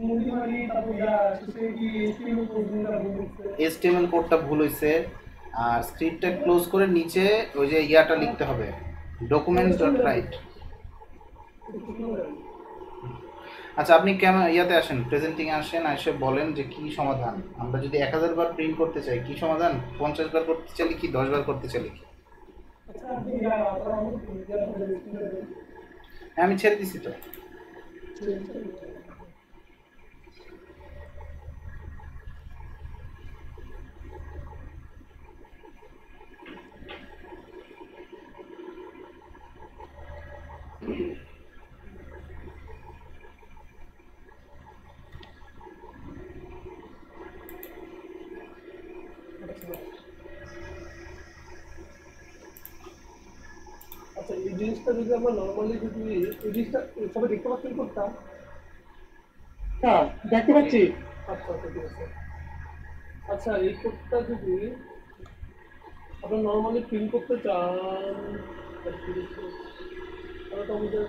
মুদিমানি তারপর শেষে কি HTML কোডটা ভুল হচ্ছে। HTML কোডটা ভুল হয়েছে, আর স্ক্রিপ্টটা ক্লোজ করে নিচে ওই যে ইয়াটা লিখতে হবে, ডকুমেন্টস ডট রাইট। আচ্ছা, আপনি কেমন ইয়াতে আসেন, প্রেজেন্টিং আসেন, এসে বলেন যে কি সমাধান। আমরা যদি 1000 বার প্রিন্ট করতে চাই কি সমাধান, 50 বার করতে চাই কি 10 বার করতে চাই কি? আচ্ছা আপনি হ্যাঁ, আমি ছেড়ে দিছি তো। আচ্ছা এই জিনিসটা যদি আমরা নর্মালি যদি এই জিনিসটা সবাই দেখতে পাচ্ছেন করতাম। হ্যাঁ দেখতে পাচ্ছি। আচ্ছা আচ্ছা ঠিক আছে। আচ্ছা এই কোডটা যদি আপনারা নর্মালি প্রিন্ট করতে চান তাহলে তো আমাদের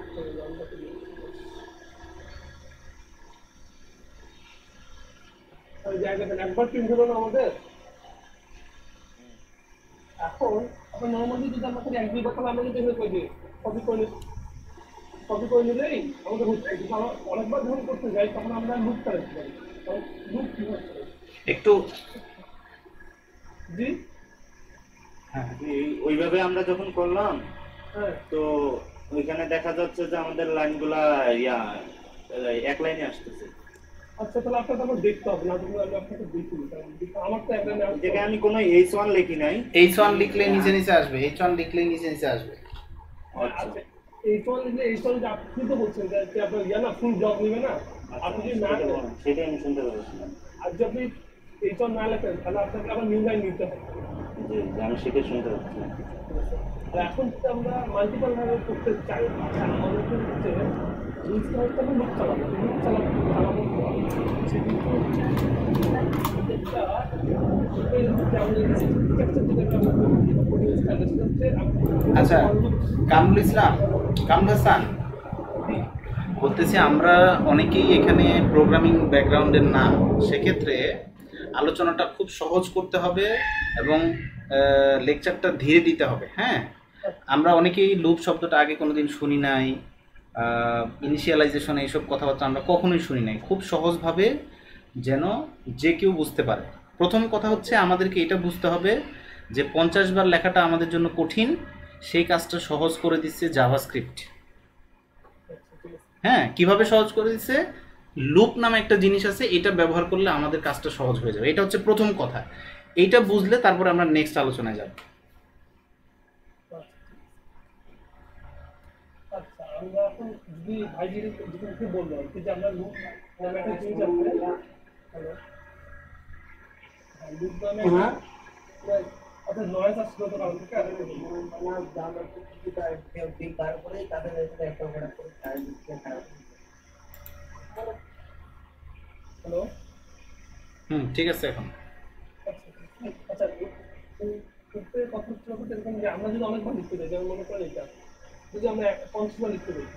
জায়গাটা একবার প্রিন্ট হলো না আমাদের। এখন আপনার নর্মালি যদি আমরা খালি 1-2 বার তাহলে আমরা যদি কপি করে নিলেই আমাদের হচ্ছে, কিন্তু আমরা অনেকবার যখন করতে যাই তখন আমরা লুপ কাটতে পারি। লুপ কি হচ্ছে একটু জি ওইভাবে আমরা যখন করলাম হ্যাঁ তো ওইখানে দেখা যাচ্ছে যে আমাদের লাইনগুলা এক লাইনে আসতেছে। আচ্ছা তাহলে আপনাকে আমার দেখতে হবে না, তুমি আমি আপনাকে দেখি কারণ আমার তো একটা যেখানে আমি কোনো H1 লিখি নাই। H1 লিখলে নিচে নিচে আসবে, H1 লিখলে নিচে নিচে আসবে। আচ্ছা এইচওয়ান লিখলে এইচওয়ান যে আপনি তো বলছেন যে আপনার না ফুল জব নেবে না, আপনি যদি না সেটাই আমি শুনতে পাচ্ছিলাম। আর যদি এইচওয়ান না লেখেন তাহলে আপনাকে আবার নিউ লাইন নিতে হবে। যে আমি সেটাই শুনতে পাচ্ছিলাম। আর এখন যদি আমরা মাল্টিপল ভাবে করতে চাই আমাদের হচ্ছে জিনিসটা হচ্ছে আমরা লুপ চালাবো আচ্ছা, কামরুল ইসলাম, কামরুল হাসান বলতেছি, আমরা অনেকেই এখানে প্রোগ্রামিং ব্যাকগ্রাউন্ডের না, সেক্ষেত্রে আলোচনাটা খুব সহজ করতে হবে এবং লেকচারটা ধীরে দিতে হবে। হ্যাঁ, আমরা অনেকেই লুপ শব্দটা আগে কোনোদিন শুনি নাই, ইনিশিয়ালাইজেশন এইসব কথাবার্তা আমরা কখনোই শুনি নাই। খুব সহজভাবে যেন যে কেউ বুঝতে পারে। প্রথম কথা হচ্ছে আমাদেরকে এটা বুঝতে হবে যে 50 বার লেখাটা আমাদের জন্য কঠিন, সেই কাজটা সহজ করে দিচ্ছে জাভাস্ক্রিপ্ট। হ্যাঁ, কিভাবে সহজ করে দিচ্ছে? লুপ নামে একটা জিনিস আছে, এটা ব্যবহার করলে আমাদের কাজটা সহজ হয়ে যাবে। এটা হচ্ছে প্রথম কথা। এইটা বুঝলে তারপরে আমরা নেক্সট আলোচনায় যাব। আচ্ছা আমরা এখন যদি ভাইজির যেটা বললো আর কি যে আমরা লুপ নামে একটা জিনিস আছে, হ্যালো লুপ নামে আচ্ছা নয়েজ আসছিল তো কারণ থেকে তারপরে তাদের একটা হ্যালো ঠিক আছে। এখন আচ্ছা লুপের কথা হচ্ছে এরকম যে আমরা যদি অনেকবার লিখতে যাই, যেমন মনে করেন এটা যদি আমরা 50 বার লিখতে যাই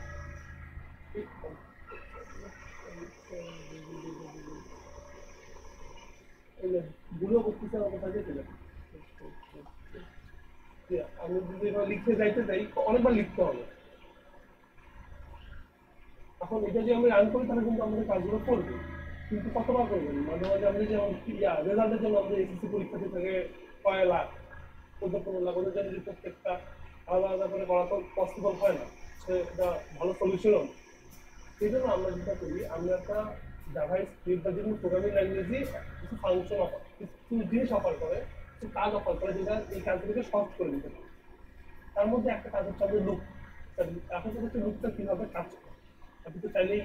ভুলও করতেছে আমার কথা যেতে যাবে। আমি যদি এবার লিখতে যাইতে চাই অনেকবার লিখতে হবে। এখন এটা যদি আমি রান করি তাহলে কিন্তু আমাদের কাজগুলো করবে, কিন্তু কতবার করবেন? মাঝে মাঝে আমাদের যেমন রেজাল্টের জন্য আমাদের এসএসসি পরীক্ষাতে থেকে কয় লাখ 14-15 লাখ ওদের জন্য প্রত্যেকটা আলাদা আলাদা করে করা তো পসিবল হয় না, এটা ভালো সলিউশনও। সেই জন্য আমরা যেটা করি, আমরা একটা জাভাস্ক্রিপ্ট বা যেগুলো প্রোগ্রামিং ল্যাঙ্গুয়েজে কিছু ফাংশন অফার, কিছু জিনিস অফার করে, কিছু কাজ অফার করে, যেটা এই কাজগুলোকে সহজ করে দিতে পারে। তার মধ্যে একটা কাজ হচ্ছে আমাদের লুপ। এখন হচ্ছে লুপটা কীভাবে কাজ করে, আপনি তো চাইলেই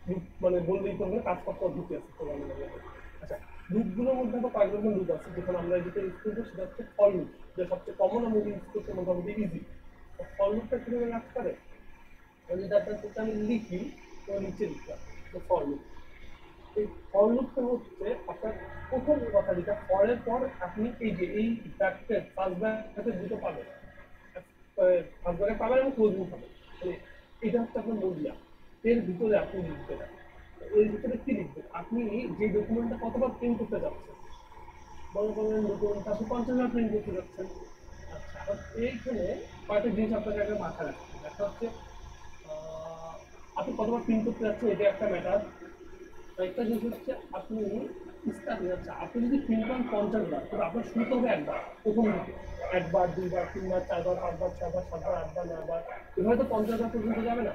লুপ মানে বললেই তো কাজ করার পদ্ধতি আছে প্রোগ্রামিং ল্যাঙ্গুয়েজে। আচ্ছা লুপগুলোর মধ্যে আবার কয়েক রকম লুপ আছে, যেখানে আমরা যেটা ইউজ করবো সেটা হচ্ছে ফর লুপ, যেটা সবচেয়ে কমন আমরা ইউজ করতে মোটামুটি ইজি। ফর লুপটা কীভাবে কাজ করে, যেটা আপনার ক্ষেত্রে আমি লিখি তো নিচে লিখলাম ফর লুপ। এই ফর লুপটা হচ্ছে আপনার প্রথম কথা, যেটা ফরের পর আপনি এই যে এই ব্র্যাকেট ফার্স্ট ব্র্যাকেট দুটো পাবেন, ফার্স্ট ব্র্যাকেট পাবেন এবং ক্লোজিং পাবেন, মানে এটা হচ্ছে আপনার মূল দিয়া, এর ভিতরে আপনি লিখতে পারেন। এর ভিতরে কি লিখবেন, আপনি যে ডকুমেন্টটা কতবার প্রিন্ট করতে যাচ্ছেন, মনে করেন ডকুমেন্টটা আপনি 50বার প্রিন্ট করতে যাচ্ছেন। আচ্ছা, আর এইখানে কয়েকটা জিনিস আপনাকে আগে মাথায় রাখতে হবে। একটা হচ্ছে আপনি কতবার প্রিন্ট করতে যাচ্ছেন, এটা একটা ম্যাটার। একটা জিনিস হচ্ছে আপনি স্টার্টিং, আচ্ছা আপনি যদি প্রিন্ট করেন 50বার, তবে আপনার শুরুতে হবে একবার, প্রথম দিকে একবার, দুইবার, তিনবার, চারবার, পাঁচবার, ছয়বার, সাতবার, আটবার, নয়বার, এভাবে তো 50বার পর্যন্ত যাবে না।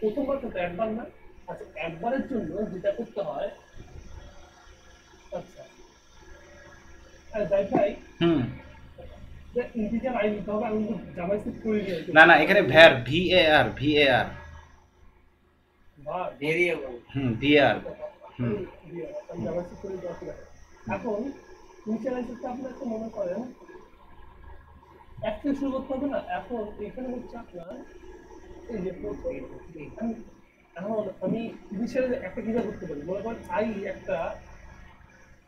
প্রথমবার কিন্তু একবার না। আচ্ছা, একবারের জন্য যেটা করতে হয়, আচ্ছা ভাই যে ইন্টিজার আই নিতে হবে। আমি কিন্তু জাভাস্ক্রিপ্ট করে দিয়েছি। না এখানে var var var variable var আমি জাভাস্ক্রিপ্ট করে দেওয়া ছিল। এখন ইনিশিয়ালাইজেশনটা আপনাকে মনে করেন এক থেকে শুরু করতে হবে না। এখন এখানে হচ্ছে আপনার এই যে এখন আমি ইনিশিয়াল একটা কিভাবে করতে পারি, মনে করেন আই একটা,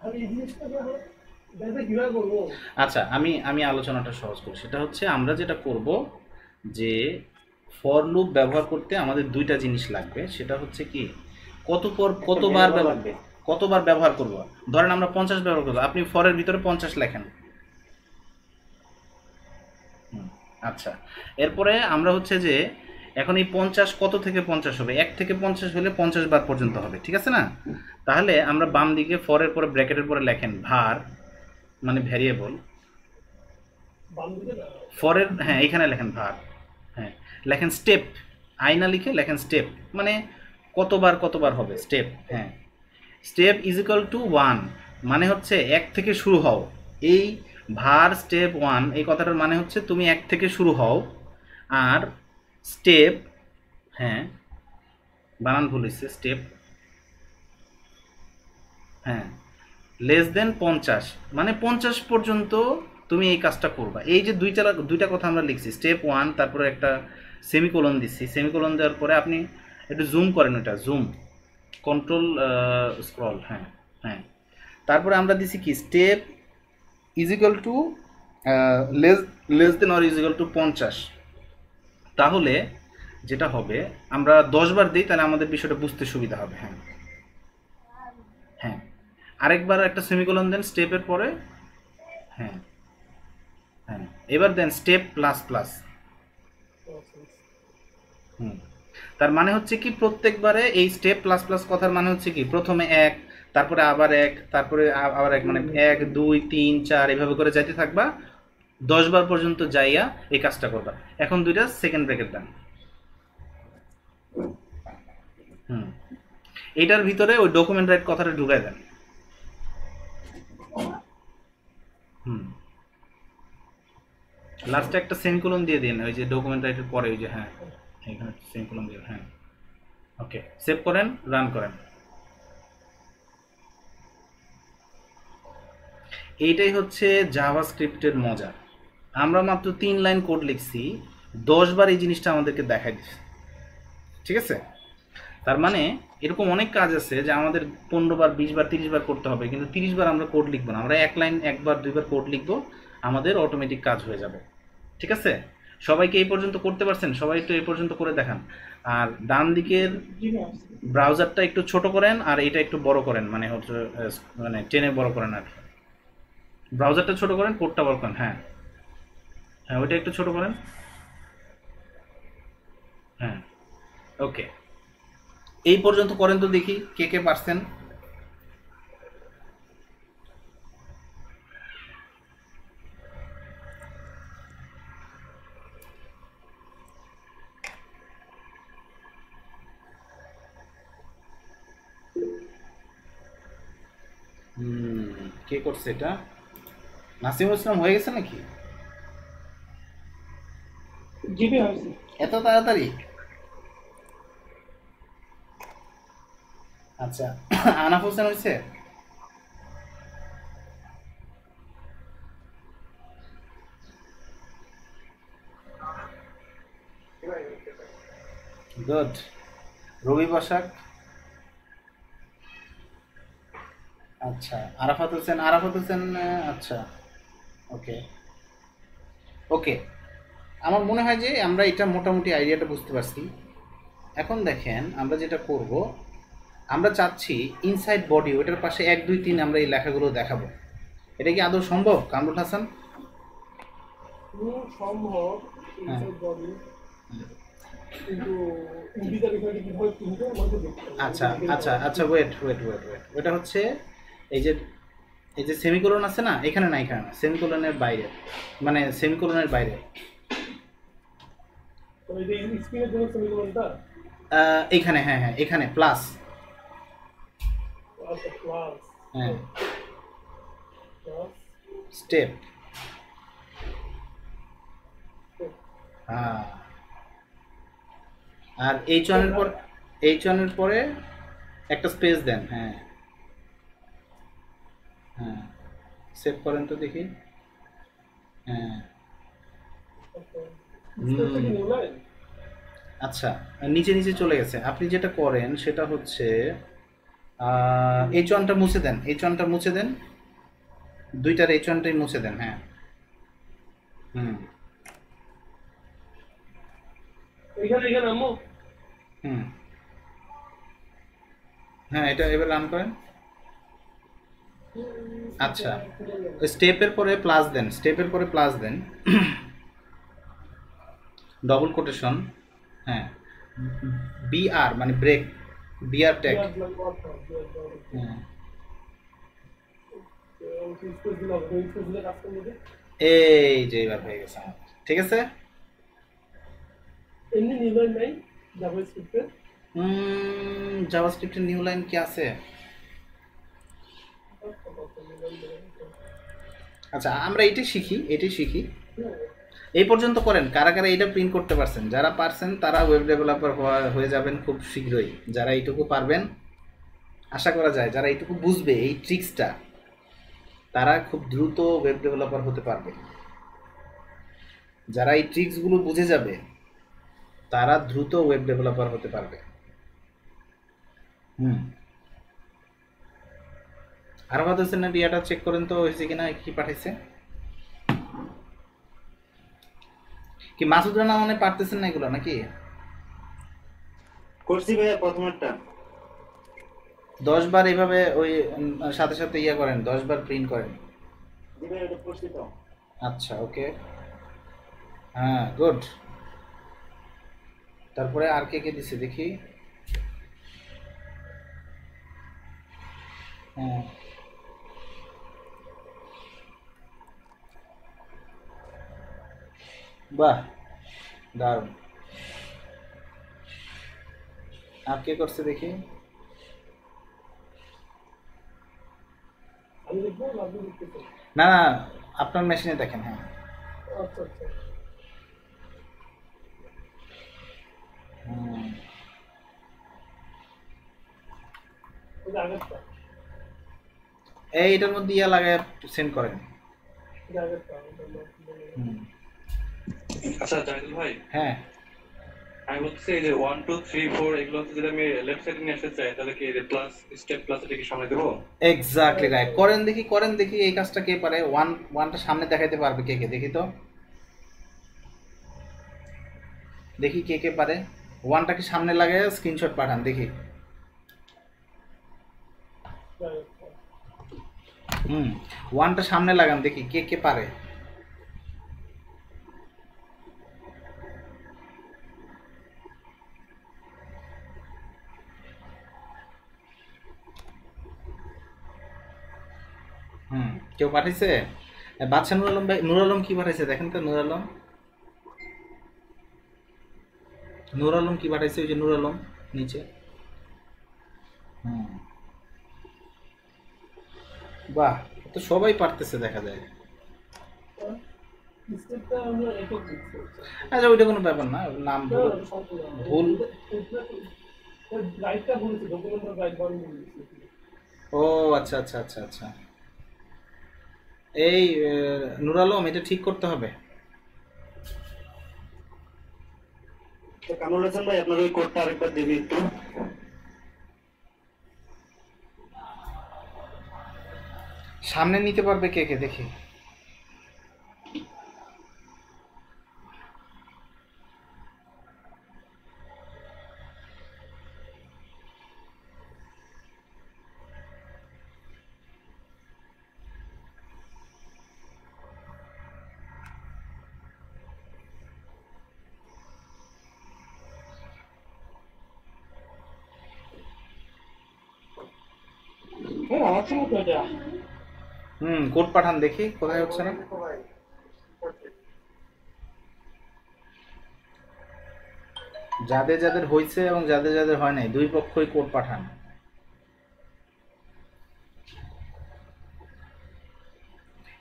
আমি এই জিনিসটা কিভাবে করবো। আচ্ছা, আমি আলোচনাটা সহজ করি। সেটা হচ্ছে আমরা যেটা করব যে ফর লুপ ব্যবহার করতে আমাদের দুইটা জিনিস লাগবে। সেটা হচ্ছে কি কতবার ব্যবহার করব। ধরেন আমরা 50 ব্যবহার করব, আপনি ফরের ভিতরে 50 লেখেন। আচ্ছা, এরপরে আমরা হচ্ছে যে এখন এই 50 কত থেকে 50 হবে, 1 থেকে 50 হলে 50 বার পর্যন্ত হবে, ঠিক আছে না? তাহলে আমরা বাম দিকে ফরের পরে ব্র্যাকেটের পরে লেখেন var মানে ভ্যারিয়েবল, ফরের হ্যাঁ এখানে লেখেন var, হ্যাঁ লেখেন স্টেপ, আই না লিখে লেখেন স্টেপ, মানে কতবার হবে স্টেপ। হ্যাঁ, স্টেপ ইজ ইকুয়াল টু 1, মানে হচ্ছে 1 থেকে শুরু হও। এই var স্টেপ 1 এই কথাটার মানে হচ্ছে তুমি 1 থেকে শুরু হও। আর স্টেপ, হ্যাঁ বানান ভুল হয়েছে, স্টেপ হ্যাঁ লেস দেন 50, মানে 50 পর্যন্ত তুমি এই কাজটা করবা। এই যে দুইটা কথা আমরা লিখছি, স্টেপ 1 তারপরে একটা সেমিকোলন দিচ্ছি, সেমিকোলন দেওয়ার পরে আপনি একটু জুম করেন, ওটা জুম কন্ট্রোল স্ক্রল, হ্যাঁ তারপরে আমরা দিছি কি step is equal to less than or is equal to 50। তাহলে যেটা হবে আমরা 10 বার দিই, তাহলে আমাদের বিষয়টা বুঝতে সুবিধা হবে। হ্যাঁ আরেকবার একটা সেমিকোলন দেন স্টেপের পরে, হ্যাঁ এবার দেন স্টেপ প্লাস প্লাস। তার মানে হচ্ছে কি প্রত্যেকবারে এই স্টেপ প্লাস প্লাস কথার মানে হচ্ছে কি প্রথমে 1, তারপরে আবার 1, তারপরে আবার 1, মানে 1 2 3 4 এভাবে করে যাইতে থাকবা, 10 বার পর্যন্ত যাইয়া এই কাজটা করবা। এখন দুইটা সেকেন্ড ব্র্যাকেট দেন, এইটার ভিতরে ওই ডকুমেন্ট রাইট কথাটা ঢুকাই দেন। লাস্টে একটা সেমিকোলন দিয়ে দিন ওই যে ডকুমেন্ট রাইটের পরে, ওই যে হ্যাঁ এখানে সেমিকোলন দিয়ে, হ্যাঁ ওকে সেভ করেন, রান করেন। এইটাই হচ্ছে জাভাস্ক্রিপ্টের মজা। আমরা মাত্র 3 লাইন কোড লিখছি, 10 বার এই জিনিসটা আমাদেরকে দেখাই দিচ্ছে, ঠিক আছে? তার মানে এরকম অনেক কাজ আছে যে আমাদের 15 বার 20 বার 30 বার করতে হবে, কিন্তু 30 বার আমরা কোড লিখবো না, আমরা এক লাইন 1 বার 2 বার কোড লিখবো, আমাদের অটোমেটিক কাজ হয়ে যাবে, ঠিক আছে? সবাইকে এই পর্যন্ত করতে পারছেন? সবাই একটু এই পর্যন্ত করে দেখান। আর ডান দিকের ব্রাউজারটা একটু ছোট করেন আর এটা একটু বড় করেন, মানে হচ্ছে মানে টেনে বড় করেন আর কি। ব্রাউজারটা ছোট করেন, কোডটা বড় করেন, হ্যাঁ ওইটা একটু ছোট করেন, হ্যাঁ ওকে। এই পর্যন্ত করেন তো দেখি কে কে পারছেন। কে করছে এটা? নাসিমুল ইসলাম হয়ে গেছে নাকি? এত তাড়াতাড়ি? আচ্ছা, আনাফ হোসেন হয়েছে? গুড। রবি বসাক, আচ্ছা আরাফাত হোসেন, আচ্ছা ওকে ওকে। আমার মনে হয় যে আমরা এটা মোটামুটি আইডিয়াটা বুঝতে পারছি। এখন দেখেন আমরা যেটা করব, আমরা চাচ্ছি ইনসাইড বডি ওটার পাশে 1 2 3 আমরা এই লেখাগুলো দেখাবো। এটা কি আদৌ সম্ভব কামরুল হাসান? সম্ভব হ্যাঁ। ইনসাইড বডি, কিন্তু ইন্ডিকার এখানে কিভাবে কিনতে আমাকে দেখতে হবে। আচ্ছা আচ্ছা আচ্ছা, ওয়েট, ওটা হচ্ছে এই যে সেমিকোলন আছে না, এখানে না, এখানে না, সেমিকোলনের বাইরে, মানে সেমিকোলনের বাইরে। তো এই যে স্ক্রিনের জন্য সেমিকোলনটা এইখানে, হ্যাঁ হ্যাঁ, এখানে প্লাস, আচ্ছা প্লাস হ্যাঁ, প্লাস স্টেপ, হ্যাঁ। আর এইচ ওয়ানের পরে একটা স্পেস দেন, হ্যাঁ হ্যাঁ, সেভ করেন তো দেখি, হ্যাঁ। New line. আচ্ছা, নিচে নিচে চলে গেছে। আপনি যেটা করেন সেটা হচ্ছে এইচ ওয়ানটা মুছে দেন, এইচ ওয়ানটা মুছে দেন, দুইটার এইচ ওয়ানটাই মুছে দেন, হ্যাঁ। হুম এখানে আম্মু হুম, হ্যাঁ, এটা এবার রান করেন। আচ্ছা, স্টেপের পরে প্লাস দেন, স্টেপের পরে প্লাস দেন, ডবল কোটেশন, হ্যাঁ, বিআর মানে ব্রেক, বিআর ট্যাগ, হ্যাঁ। এই যে এবার হয়ে গেছে আমার, ঠিক আছে। এমনি নিউ লাইন নাই জাভাস্ক্রিপ্টে? জাভাস্ক্রিপ্টের নিউ লাইন কি আছে? আচ্ছা, আমরা এটাই শিখি। এই পর্যন্ত করেন। কারা কারা এটা প্রিন্ট করতে পারছেন? যারা পারছেন তারা ওয়েব ডেভেলপার হয়ে যাবেন খুব শীঘ্রই। যারা এইটুকু পারবেন, আশা করা যায় যারা এইটুকু বুঝবে এই ট্রিক্সটা, তারা খুব দ্রুত ওয়েব ডেভেলপার হতে পারবে। যারা এই ট্রিক্সগুলো বুঝে যাবে তারা দ্রুত ওয়েব ডেভেলপার হতে পারবে। আরাফাত হোসেনের ইয়াটা চেক করেন তো হয়েছে কিনা, কি পাঠাইছে। কি মাসুদ রানা মনে পারতেছেন না এগুলো নাকি? করছি ভাইয়া প্রথমেরটা 10 বার এইভাবে ওই সাথে সাথে ইয়া করেন, 10 বার প্রিন্ট করেন। জি ভাইয়া এটা করছি তো। আচ্ছা, ওকে, হ্যাঁ, গুড। তারপরে আর কে কে দিছে দেখি। হ্যাঁ, বাহ, দারুণ। আর কে করছে দেখি। আমি দেখবো আপনি দেখতেছেন? না না, আপনার মেশিনে দেখেন, হ্যাঁ। আচ্ছা আচ্ছা, হুম, ওই যে আগেরটা, এইটার মধ্যে ইয়া লাগায় সেন্ড করেন। ওই যে আগেরটা, ওটা হুম, আচ্ছা জাহিদুল ভাই, হ্যাঁ, আমি বলছি এই যে 1 2 3 4 এগুলো হচ্ছে যদি আমি লেফট সাইডে নিয়ে আসতে চাই তাহলে কি প্লাস স্টেপ প্লাস এটা কি সামনে দেবো? Exactly right. করেন দেখি এই কাজটা কে পারে। ওয়ানটা সামনে দেখাইতে পারবে কে কে, দেখি তো, দেখি কে কে পারে। ওয়ানটাকে সামনে লাগায় স্ক্রিনশট পাঠান দেখি। ওয়ানটা সামনে লাগান দেখি কে কে পারে। কেউ পাঠাইছে? বাদশা নুর আলম ভাই, নুর আলম কি পাঠাইছে দেখেন তো। নুর আলম কি পাঠাইছে? ওই যে নুর আলম নিচে। বাহ, তো সবাই পারতেছে দেখা যায়। স্টেপটা আমরা একক দিচ্ছি। আচ্ছা, ওইটা কোনো ব্যাপার না, নাম ভুল। গাইডটা বলেছি, ডকুমেন্টাল গাইড বানিয়ে দিয়েছি। ও আচ্ছা আচ্ছা আচ্ছা আচ্ছা, এই নুর আলম এটা ঠিক করতে হবে। তো কামরুল হাসান ভাই আপনার ওই কোডটা আরেকবার দিবি একটু। সামনে নিতে পারবে কে কে দেখি। কোড পাঠান দেখি কোথায় হচ্ছে না। যাদের যাদের হয়েছে এবং যাদের যাদের হয় নাই দুই পক্ষই কোড পাঠান।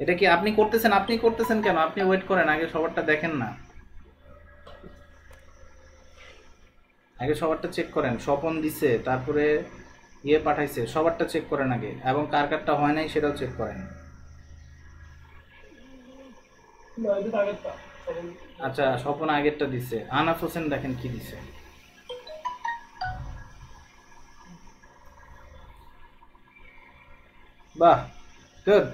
এটা কি আপনি করতেছেন? আপনি করতেছেন কেন? আপনি ওয়েট করেন, আগে সবারটা দেখেন না, আগে সবারটা চেক করেন। স্বপন দিছে, তারপরে ইয়ে পাঠাইছে, সবারটা চেক করেন আগে, এবং কার কারটা হয় নাই সেটাও চেক করেন। আচ্ছা, স্বপন আগেরটা দিছে। আনাফ হোসেন দেখেন কি দিছে। বাহ, গুড।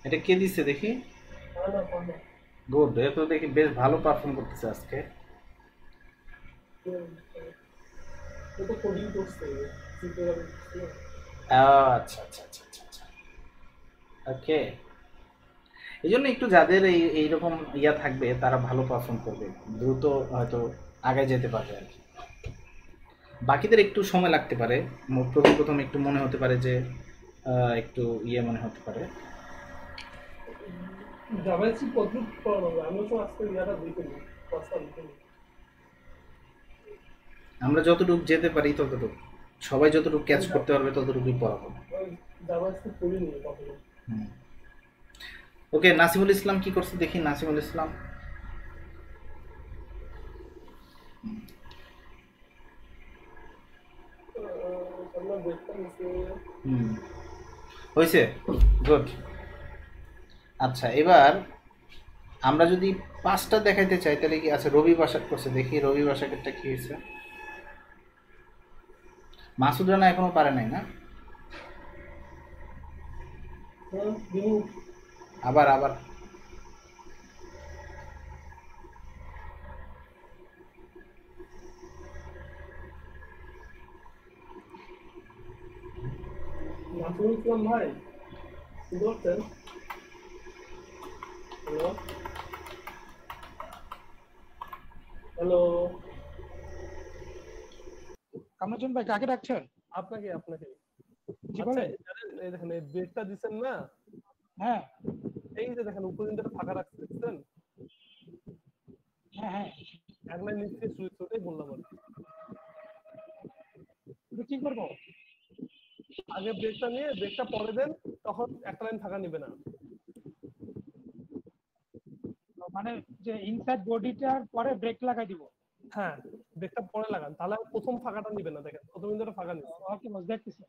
এটা কে দিছে দেখি? গুড, এ তো দেখি বেশ ভালো পারফর্ম করতেছে আজকে। আচ্ছা আচ্ছা আচ্ছা আচ্ছা আচ্ছা, ওকে। এই জন্য একটু যাদের এইরকম ইয়া থাকবে তারা ভালো পারফর্ম করবে, দ্রুত হয়তো আগে যেতে পারবে আর কি। বাকিদের একটু সময় লাগতে পারে, প্রথম প্রথম একটু মনে হতে পারে যে একটু ইয়ে মনে হতে পারে। আমরা যতটুকু যেতে পারি ততটুকু, সবাই যতটুকু ক্যাচ করতে পারবে ততটুকুই পড়াবো। ওকে, নাসিমুল ইসলাম কি করছে দেখি। নাসিমুল ইসলাম হয়েছে, গুড। আচ্ছা, এবার আমরা যদি 5টা দেখাইতে চাই তাহলে কি আছে? রবি বাসাক করছে দেখি, রবি বাসাকেরটা কি হয়েছে? মাসুদ রানা এখনো পারে নাই না? আবার আবার ভাই বলছেন, হ্যালো হ্যালো, কামরুজ্জামান ভাই কাকে ডাকছেন? আপনাকে আপনাকে। জি আচ্ছা, বলেন। এই দেখেন এই ব্রেকটা দিচ্ছেন না, হ্যাঁ এই যে দেখেন উপরে দিনটা ফাঁকা রাখছে দেখছেন, হ্যাঁ হ্যাঁ, এক লাইন নিচে শুরু ওটাই বললাম আর কি। এটা কি করবো? আগে ব্রেকটা নিয়ে ব্রেকটা পরে দেন, তখন একটা লাইন ফাঁকা নিবে না। মানে যে ইনসাইড বডিটার পরে ব্রেক লাগাই দিব? হ্যাঁ, ব্রেকটা পরে লাগান, তাহলে প্রথম ফাঁকাটা নিবে না। দেখেন প্রথম বিন্দুটা ফাঁকা নিচ্ছে। ওকে বস, দেখতেছি।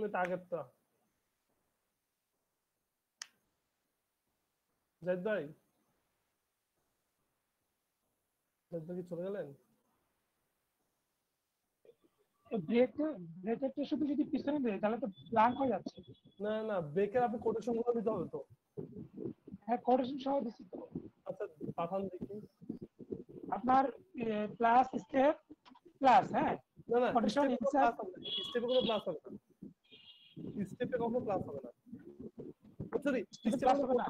এটা আগেরটা। জাহিদ ভাই, জাহিদ ভাই কি চলে গেলেন? ব্রেকেরটা শুধু যদি পিছনে দেয় তাহলে তো ব্ল্যাঙ্ক হয়ে যাচ্ছে। না না, ব্রেকের আপনি কোটেশন গুলো দিতে হবে তো। হ্যাঁ, কোটেশন সহ দিচ্ছি তো। আচ্ছা, পাঠান দেখি। আপনার প্লাস স্টেপ প্লাস, হ্যাঁ না না, কোটেশন ইনসাইড। স্টেপে কোনো প্লাস হবে না, স্টেপে কখনো প্লাস হবে না। সরি, প্লাস হবে না,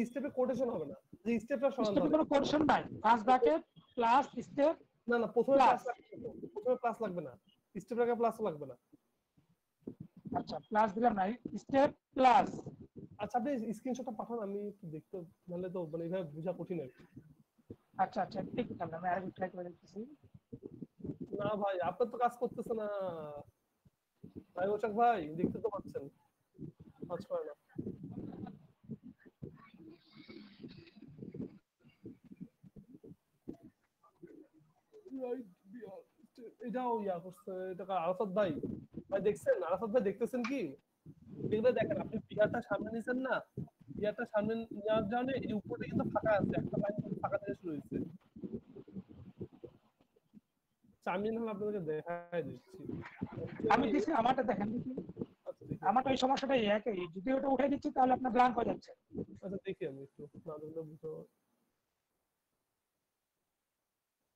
স্টেপে কোটেশন হবে না, যে স্টেপটা সমান স্টেপে হবে। কোনো কোটেশন নাই, ফার্স্ট ব্র্যাকেট প্লাস স্টেপ। না না, প্রথমে প্লাস, প্লাস লাগবে না, প্রথমে প্লাস লাগবে না, স্টেপের আগে প্লাস লাগবে না। আচ্ছা প্লাস দিলাম না, স্টেপ প্লাস। আচ্ছা, আপনি স্ক্রিনশটটা পাঠান, আমি একটু দেখতে, নাহলে তো মানে এইভাবে বোঝা কঠিন আর কি। আচ্ছা আচ্ছা, ঠিক আছে, আমি আরেকবার ট্রাই করে দেখতেছি। না ভাই, আপনার তো কাজ করতেছে না ভাই, ওশাক ভাই, দেখতে তো পাচ্ছেন কাজ করে না। এটাও ইয়া করছে, এটা আরাফাত ভাই। ভাই দেখছেন? আরাফাত ভাই দেখতেছেন কি? এগুলো দেখেন, আপনি বিয়ারটা সামনে নিছেন না, বিয়ারটা সামনে নেওয়ার জন্য এই উপরে কিন্তু ফাঁকা আছে, একটা লাইন কিন্তু ফাঁকা থেকে শুরু হয়েছে। আমি না আপনাদেরকে দেখাই দিচ্ছি। আমি দিছি, আমারটা দেখেন দেখি। আচ্ছা দেখি, আমার ওই সমস্যাটাই একই, যদি ওটা উঠে দিচ্ছি তাহলে আপনার ব্ল্যাঙ্ক হয়ে যাচ্ছে। আচ্ছা দেখি আমি একটু, না দেখলে বুঝতে পারবো।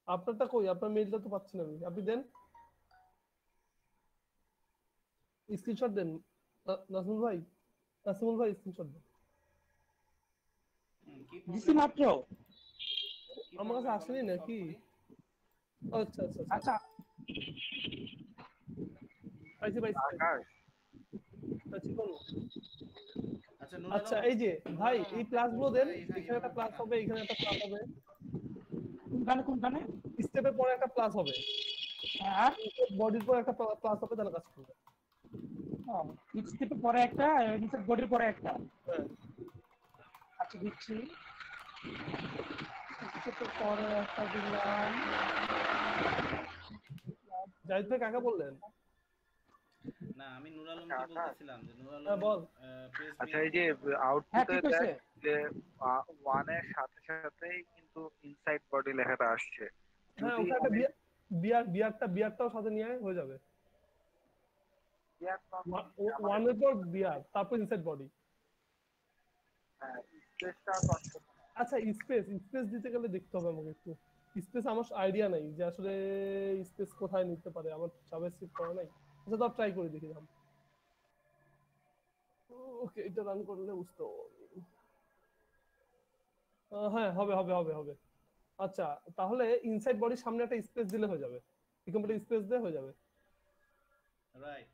আপনারটা কই? আপনার মেইলটা তো পাচ্ছি না আমি, আপনি দেন, স্ক্রিনশট দেন। নাজমুল ভাই, নাজমুল ভাই স্ক্রিনশট দেন। কি দিছি প্রবলেম মাত্র। আমার কাছে আসেনি নাকি? আচ্ছা আচ্ছা আচ্ছা আচ্ছা পাইছি পাইছি আকাশ আচ্ছা বলো। আচ্ছা নূর আচ্ছা আলম, এই যে ভাই এই আপনার ক্লাসগুলো কোর্সটা দেন, এখানে একটা ক্লাস হবে, এখানে একটা ক্লাস হবে, কোনখানে কোনখানে? স্টেপের পরে একটা ক্লাস হবে, আর বডির পরে একটা ক্লাস হবে, তাহলে কাজ করবে। স্টেপের পরে একটা, নিচের বডির পরে একটা। হ্যাঁ আচ্ছা দিচ্ছি। স্টেপের পরে একটা দিলাম। জাহিদ ভাই কাকে বললেন? না আমি নূর আলমকে আচ্ছা, আকাশ। বলতেছিলাম যে নূর হ্যাঁ আলম বল। পেজ আচ্ছা মেইন। এই যে হ্যাঁ আউটপুটে ঠিক দেখ আছে। যে ওয়ানের সাথে সাথেই কিন্তু ইনসাইড বডি লেখাটা আসছে। হ্যাঁ যদি ওখানে একটা আমি বিয়ারটাও সাথে নিয়ে আয়, হয়ে যাবে। ইয়ার আমার ওয়ানের পর বিয়ার, তারপর ইনসাইড বডি। স্পেসটা কনফার্ম। আচ্ছা স্পেস দিতে গেলে দেখতে হবে আমাকে একটু। স্পেস আমার আইডিয়া নাই যে আসলে স্পেস কোথায় নিতে পারে, আমার জাভাস্ক্রিপ্ট করা নাই। আচ্ছা তো ট্রাই করে দেখি দাম। ওকে এটা রান করলে বুঝতে পারবো। হ্যাঁ হবে হবে হবে হবে। আচ্ছা তাহলে ইনসাইড বডির সামনে একটা স্পেস দিলে হয়ে যাবে, কম্পিউটার স্পেস দিয়ে হয়ে যাবে। রাইট।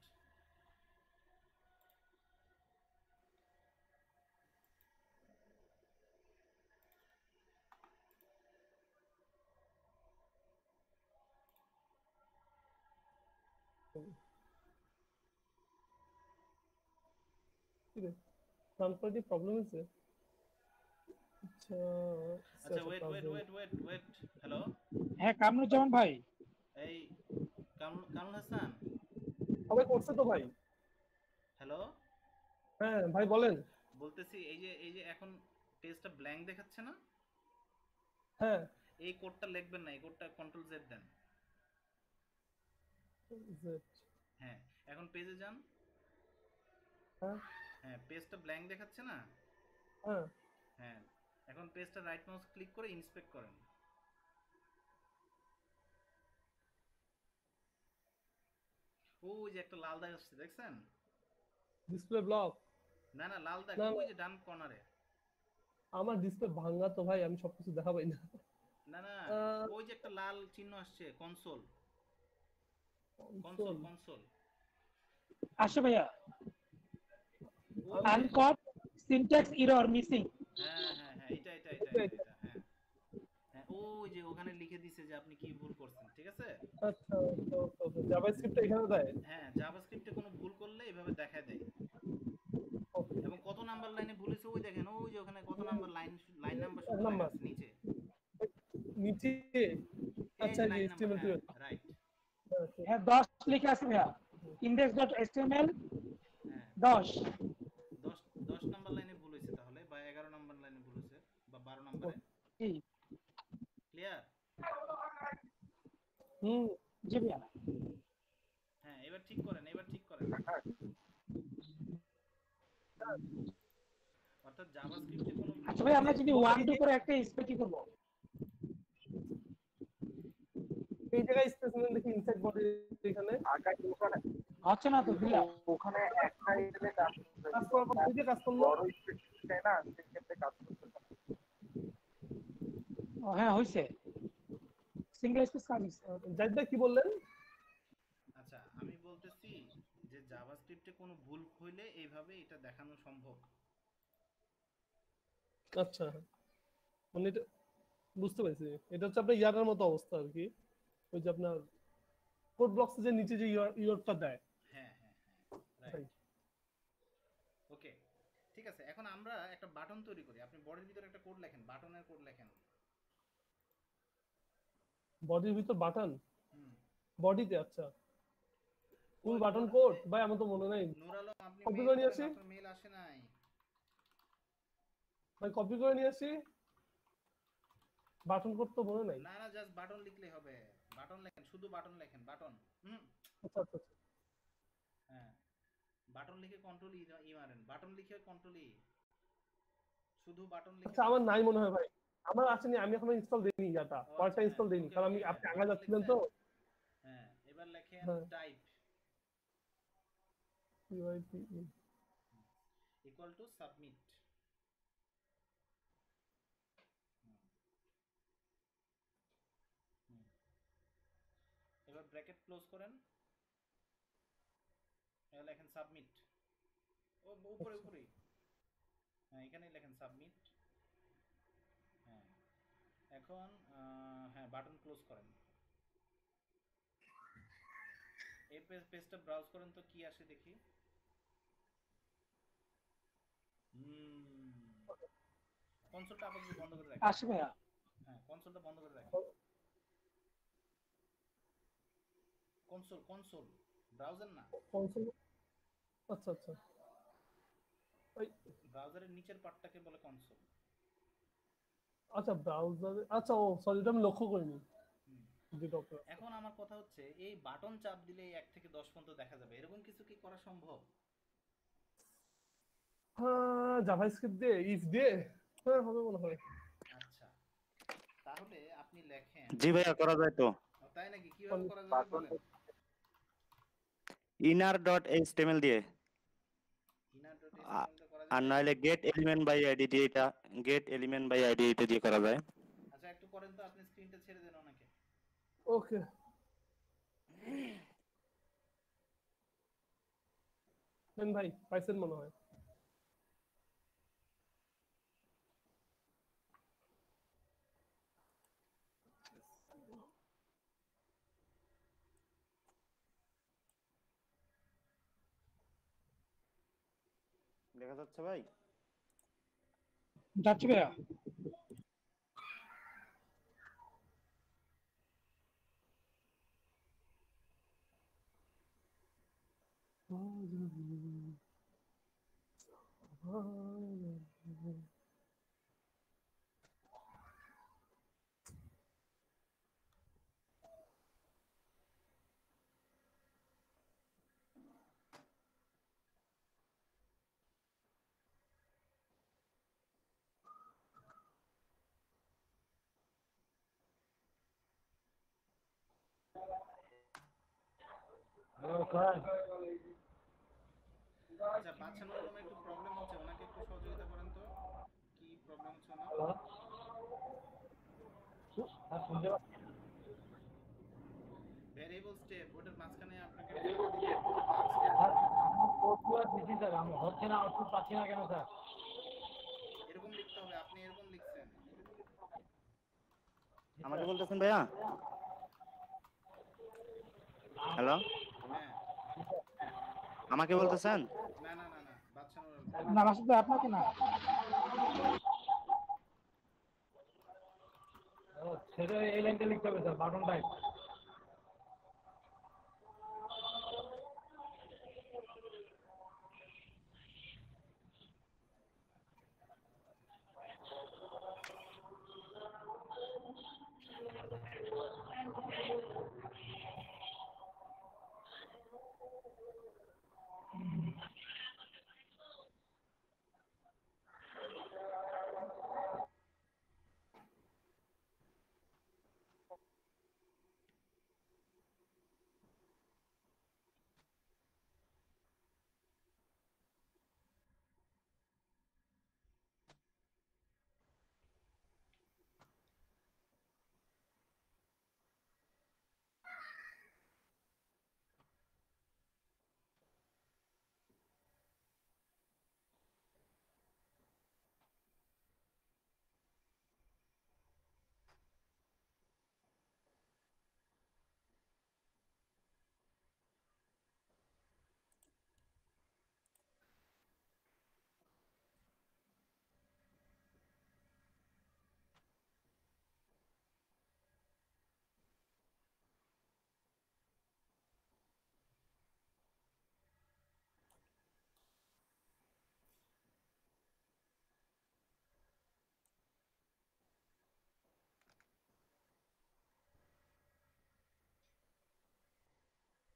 ঠিক আছে, রান করে দিয়ে প্রবলেম হয়েছে। আচ্ছা আচ্ছা wait wait wait wait wait, hello, হ্যাঁ কামরুজ্জামান ভাই। এই কামরুল হাসান, সবাই করছে তো ভাই? হ্যালো, হ্যাঁ ভাই বলেন। বলতেছি এই যে এখন পেজটা ব্ল্যাঙ্ক দেখাচ্ছে না, হ্যাঁ এই কোডটা লিখবেন না, এই কোডটা কন্ট্রোল জেড দেন। হ্যাঁ এখন পেজে যান। হ্যাঁ হ্যাঁ পেজটা ব্ল্যাঙ্ক দেখাচ্ছে না। হ্যাঁ হ্যাঁ এখন পেজটা রাইট মাউস ক্লিক করে ইন্সপেক্ট করেন। ওই যে একটা লাল দাগ আসছে দেখছেন? Display block. না না লাল দাগ না, ওই যে ডান কর্নারে। আমার ডিসপ্লে ভাঙা তো ভাই, আমি সবকিছু দেখা পাই না। না না আহ, ওই যে একটা লাল চিহ্ন আসছে, কনসোল কনসোল console। কনসোল। আসে ভাইয়া। ওই যে আনকট সিনট্যাক্স এরর মিসিং। হ্যাঁ হ্যাঁ হ্যাঁ এটা হ্যাঁ হ্যাঁ ওই যে ওখানে লিখে দিছে যে আপনি কি ভুল করছেন, ঠিক আছে? আচ্ছা জাভাস্ক্রিপ্ট এখানে দেয়। হ্যাঁ জাভাস্ক্রিপ্টে কোনো ভুল করলে এভাবে দেখায় দেয়। ওকে এবং কত নাম্বার লাইনে ভুল হয়েছে ওই দেখেন, ওই যে ওখানে কত নাম্বার লাইন, লাইন নাম্বার এক শুধু লেখা নাম্বার আছে নিচে। নিচে। এই আচ্ছা যে এই যে লাইন নাম্বার, HTML হ্যাঁ রাইট। হ্যাঁ 10 লিখে আছে ভাইয়া। index.html হ্যাঁ 10। 10 নাম্বার লাইনে ভুল হয়েছে তাহলে, বা 11 নাম্বার লাইনে ভুল হয়েছে, বা 12 নাম্বারে। জি ক্লিয়ার? হুম জি ভাইয়া। হ্যাঁ এবার ঠিক করেন, এবার ঠিক করেন। অর্থাৎ জাভাস্ক্রিপ্টে কোনো ভুল আচ্ছা ভাই হলে আমরা যদি 1 2 করে একটা স্পেস কি করব? এই জায়গায় স্পেসিমেন্ট দেখি ইনসাইড বডি এখানে আকাশ ওখানে হচ্ছে না তো ভাইয়া। ওখানে একটা ইতে কাজ কাজ করার পর এই যে কাজ করলো। বড় স্পেস চাই না, সেক্ষেত্রে কাজ করতে পারে। ও হ্যাঁ হইছে। সিঙ্গেল স্পেস কাজ হইছে। জাহিদ ভাই কি বললেন? আচ্ছা আমি বলতেছি যে জাভাস্ক্রিপ্টে কোনো ভুল হইলে এইভাবে এটা দেখানো সম্ভব। আচ্ছা মানে এটা বুঝতে পারছি, এটা হচ্ছে আপনার ইয়ারের মতো অবস্থা আর কি, ওই যে আপনার কোড ব্লকস যে নিচে যে ইয়রটা দেয়। হ্যাঁ হ্যাঁ হ্যাঁ রাইট। ওকে ঠিক আছে, এখন আমরা একটা বাটন তৈরি করি। আপনি বডির ভিতরে একটা কোড লেখেন, বাটনের কোড লেখেন। বডির ভিতর বাটন, হুম বডিতে? আচ্ছা ফুল ওই বাটন নূর- কোড ভাই, আমার তো মনে নাই। নূর আলম আপনি কপি মেইল করে নিয়ে করেন, আসি আপনার মেইল আসে নাই। ভাই, কপি করে নিয়ে আসি। বাটন কোড তো মনে নাই। না না জাস্ট বাটন লিখলেই হবে। বাটন লেখেন, শুধু বাটন লেখেন, বাটন। হুম আচ্ছা আচ্ছা আচ্ছা। হ্যাঁ বাটন লিখে কন্ট্রোল ই মারেন, বাটন লিখে কন্ট্রোল ই, শুধু বাটন লিখে আচ্ছা আমার paste নাই করেন। মনে হয় ভাই, আমার আসেনি, আমি এখনো ইনস্টল দেইনি ইয়াটা, ও ওয়ার্ডটা আচ্ছা হ্যাঁ ইনস্টল দেইনি, ওকে কারণ আমি ওকে আপনি আগে বাটন যাচ্ছিলেন লিখছেন। তো। হ্যাঁ এবার লেখেন হ্যাঁ টাইপ PYPE। To submit. আচ্ছা, ইকুয়াল টু সাবমিট। আচ্ছা, আচ্ছা। ব্র্যাকেট ক্লোজ করেন, লেখেন সাবমিট। ও উপরে উপরেই, হ্যাঁ এখানেই লেখেন সাবমিট। হ্যাঁ এখন হ্যাঁ বাটন ক্লোজ করেন। এই পেজটা ব্রাউজ করেন তো কি আসে দেখি। কনসোলটা আপাতত বন্ধ করে রাখেন। আসবে ভাইয়া। হ্যাঁ কনসোলটা বন্ধ করে রাখেন। কনসোল ব্রাউজার না। কনসোল, আচ্ছা আচ্ছা। ওই ব্রাউজারের নিচের পার্টটাকে বলে কনসোল। আচ্ছা ব্রাউজারে, আচ্ছা ও সরি, এটা আমি লক্ষ্য করিনি। জি ডক্টর। এখন আমার কথা হচ্ছে এই বাটন চাপ দিলে 1 থেকে 10 পর্যন্ত দেখা যাবে, এরকম কিছু কি করা সম্ভব? হ্যাঁ জাভাস্ক্রিপ্ট দিয়ে, ইফ দিয়ে, হ্যাঁ হবে মনে হয়। আচ্ছা তাহলে আপনি লেখেন। জি ভাইয়া, করা যায় তো। তাই নাকি? কিভাবে করা যাবে বলেন। inner.html দিয়ে, inner.html তে করা আর যাবে। নইলে গেট এলিমেন্ট বাই আইডি দিয়ে, এটা গেট এলিমেন্ট বাই আইডি এটা দিয়ে করা যায়। আচ্ছা একটু করেন তো, আপনি স্ক্রিনটা ছেড়ে দেন ওনাকে। ওকে। দেন ভাই, পাইছেন মনে হয়। দেখা যাচ্ছে ভাই? যাচ্ছে ভাইয়া। আচ্ছা বাচ্চানোর কোনো একটু প্রবলেম হচ্ছে, ওনাকে একটু সহযোগিতা করেন তো, কি প্রবলেম হচ্ছে ওনার। ভ্যারিয়েবল স্টেপ ওটার মাঝখানে আপনাকে হচ্ছে না, আউটপুট পাচ্ছি না কেন স্যার? এরকম লিখতে হবে, আপনি এরকম লিখছেন। আমাকে বলতেছেন ভাইয়া? হ্যালো, হ্যাঁ আমাকে বলতেছেন? না না না না বাচ্চানোর। না মাসুদ ভাই, আপনাকে না। সেটা এই লাইনটা লিখতে হবে স্যার, বাটন টাইপ।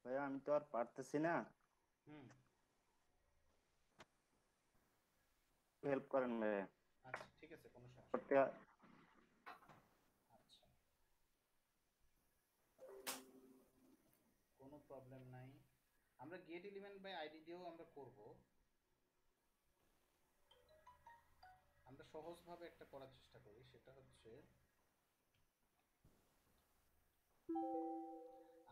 ভাইয়া আমি তো আর পারতেছি না, হেল্প করেন ভাইয়া। আচ্ছা ঠিক আছে, কোনো সমস্যা করতে নেই। আচ্ছা কোনো প্রবলেম নাই, আমরা গেট এলিমেন্ট বাই আইডি দিয়েও আমরা করব। আমরা সহজভাবে একটা করার চেষ্টা করি, সেটা হচ্ছে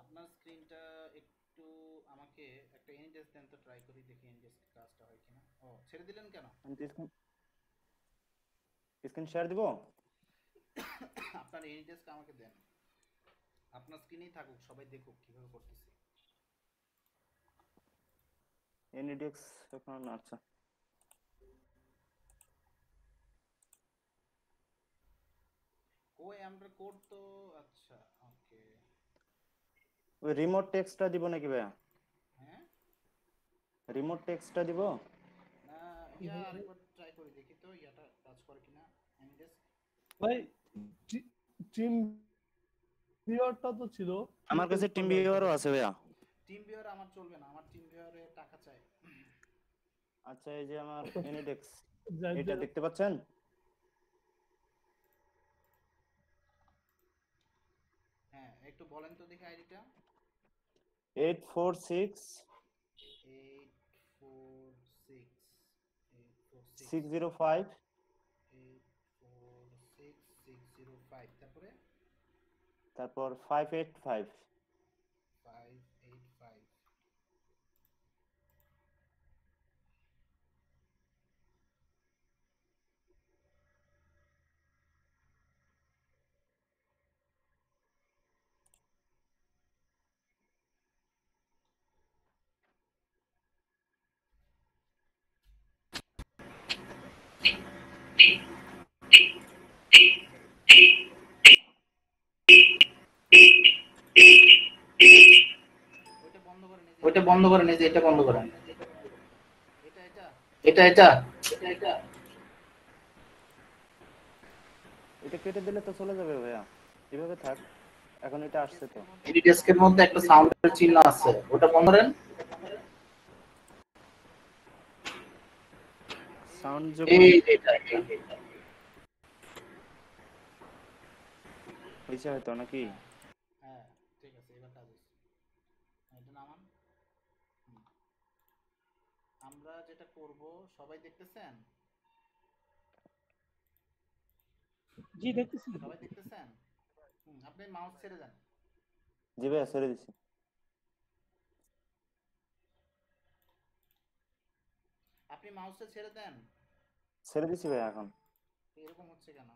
আপনার স্ক্রিনটা একটু আমাকে একটা এনডেস্ক দেন তো, ট্রাই করি দেখি এনডেস্ক কাজটা হয় কিনা। ও ছেড়ে দিলেন কেন? স্ক্রিন শেয়ার দিব। আপনার এনডেস্ক আমাকে দেন, আপনার স্ক্রিনেই থাকুক, সবাই দেখুক কিভাবে করতেছি। এনডিএক্স এখন আচ্ছা ওই আমরা কোড তো আচ্ছা ওকে। ওই রিমোট টেক্সটটা দিব নাকি ভাইয়া? হ্যাঁ রিমোট টেক্সটটা দিব। না ইয়া আরেকবার ট্রাই করে দেখি তো ইয়াটা কাজ করে কিনা। এনডেস্ক ভাই টিম ভিউয়ারটা তো ছিল, আমার কাছে টিম ভিউয়ারও আছে ভাইয়া। টিম ভিউয়ার আমার চলবে না, আমার টিম ভিউয়ারে টাকা চাই। আচ্ছা এই যে আমার এনডিএক্স যাই এটা যে- দেখতে পাচ্ছেন? হ্যাঁ একটু বলেন তো দেখি আইডিটা। 846 846 605 846 605 তারপর 585 585। ওইটা বন্ধ করেন, এই যে এটা বন্ধ করেন। এটা এটা কেটে দিলে তো চলে যাবে ভাইয়া, এভাবে থাক। এখন এটা আসছে তো। এই ডেস্কের মধ্যে একটা সাউন্ডের চিহ্ন আছে, ওটা বন্ধ করেন। সাউন্ড এই যখন এটা হয়েছে হয়তো নাকি? হ্যাঁ ঠিক আছে, এবার কাজ হচ্ছে। এটা নামান। আমরা যেটা করব সবাই দেখতেছেন? জি দেখতেছি। সবাই দেখতেছেন? আপনি মাউস ছেড়ে দেন। জি ভাইয়া ছেড়ে দিছি। আপনি মাউসটা ছেড়ে দেন। ছেড়ে দিছি ভাইয়া। এখন এরকম হচ্ছে কেন?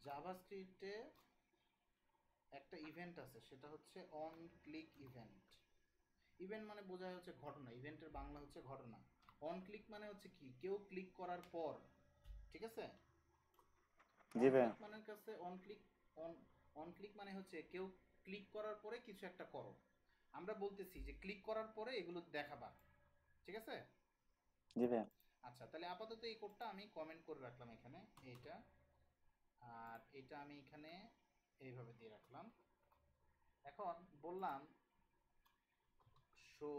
জাভাস্ক্রিপ্টে একটা ইভেন্ট আছে, সেটা হচ্ছে অন ক্লিক ইভেন্ট। ইভেন্ট মানে বোঝায় হচ্ছে ঘটনা, ইভেন্টের বাংলা হচ্ছে ঘটনা। অন ক্লিক মানে হচ্ছে কি, কেউ ক্লিক করার পর, ঠিক আছে? জি ভাইয়া। মানে কাছে অন ক্লিক মানে হচ্ছে কেউ ক্লিক করার পরে কিছু একটা করো। আমরা বলতেছি যে ক্লিক করার পরে এগুলো দেখাবা, ঠিক আছে? জি ভাইয়া। আচ্ছা তাহলে আপাতত এই কোডটা আমি কমেন্ট করে রাখলাম এখানে, এইটা আর এটা আমি এখানে এইভাবে দিয়ে রাখলাম। এখন বললাম শো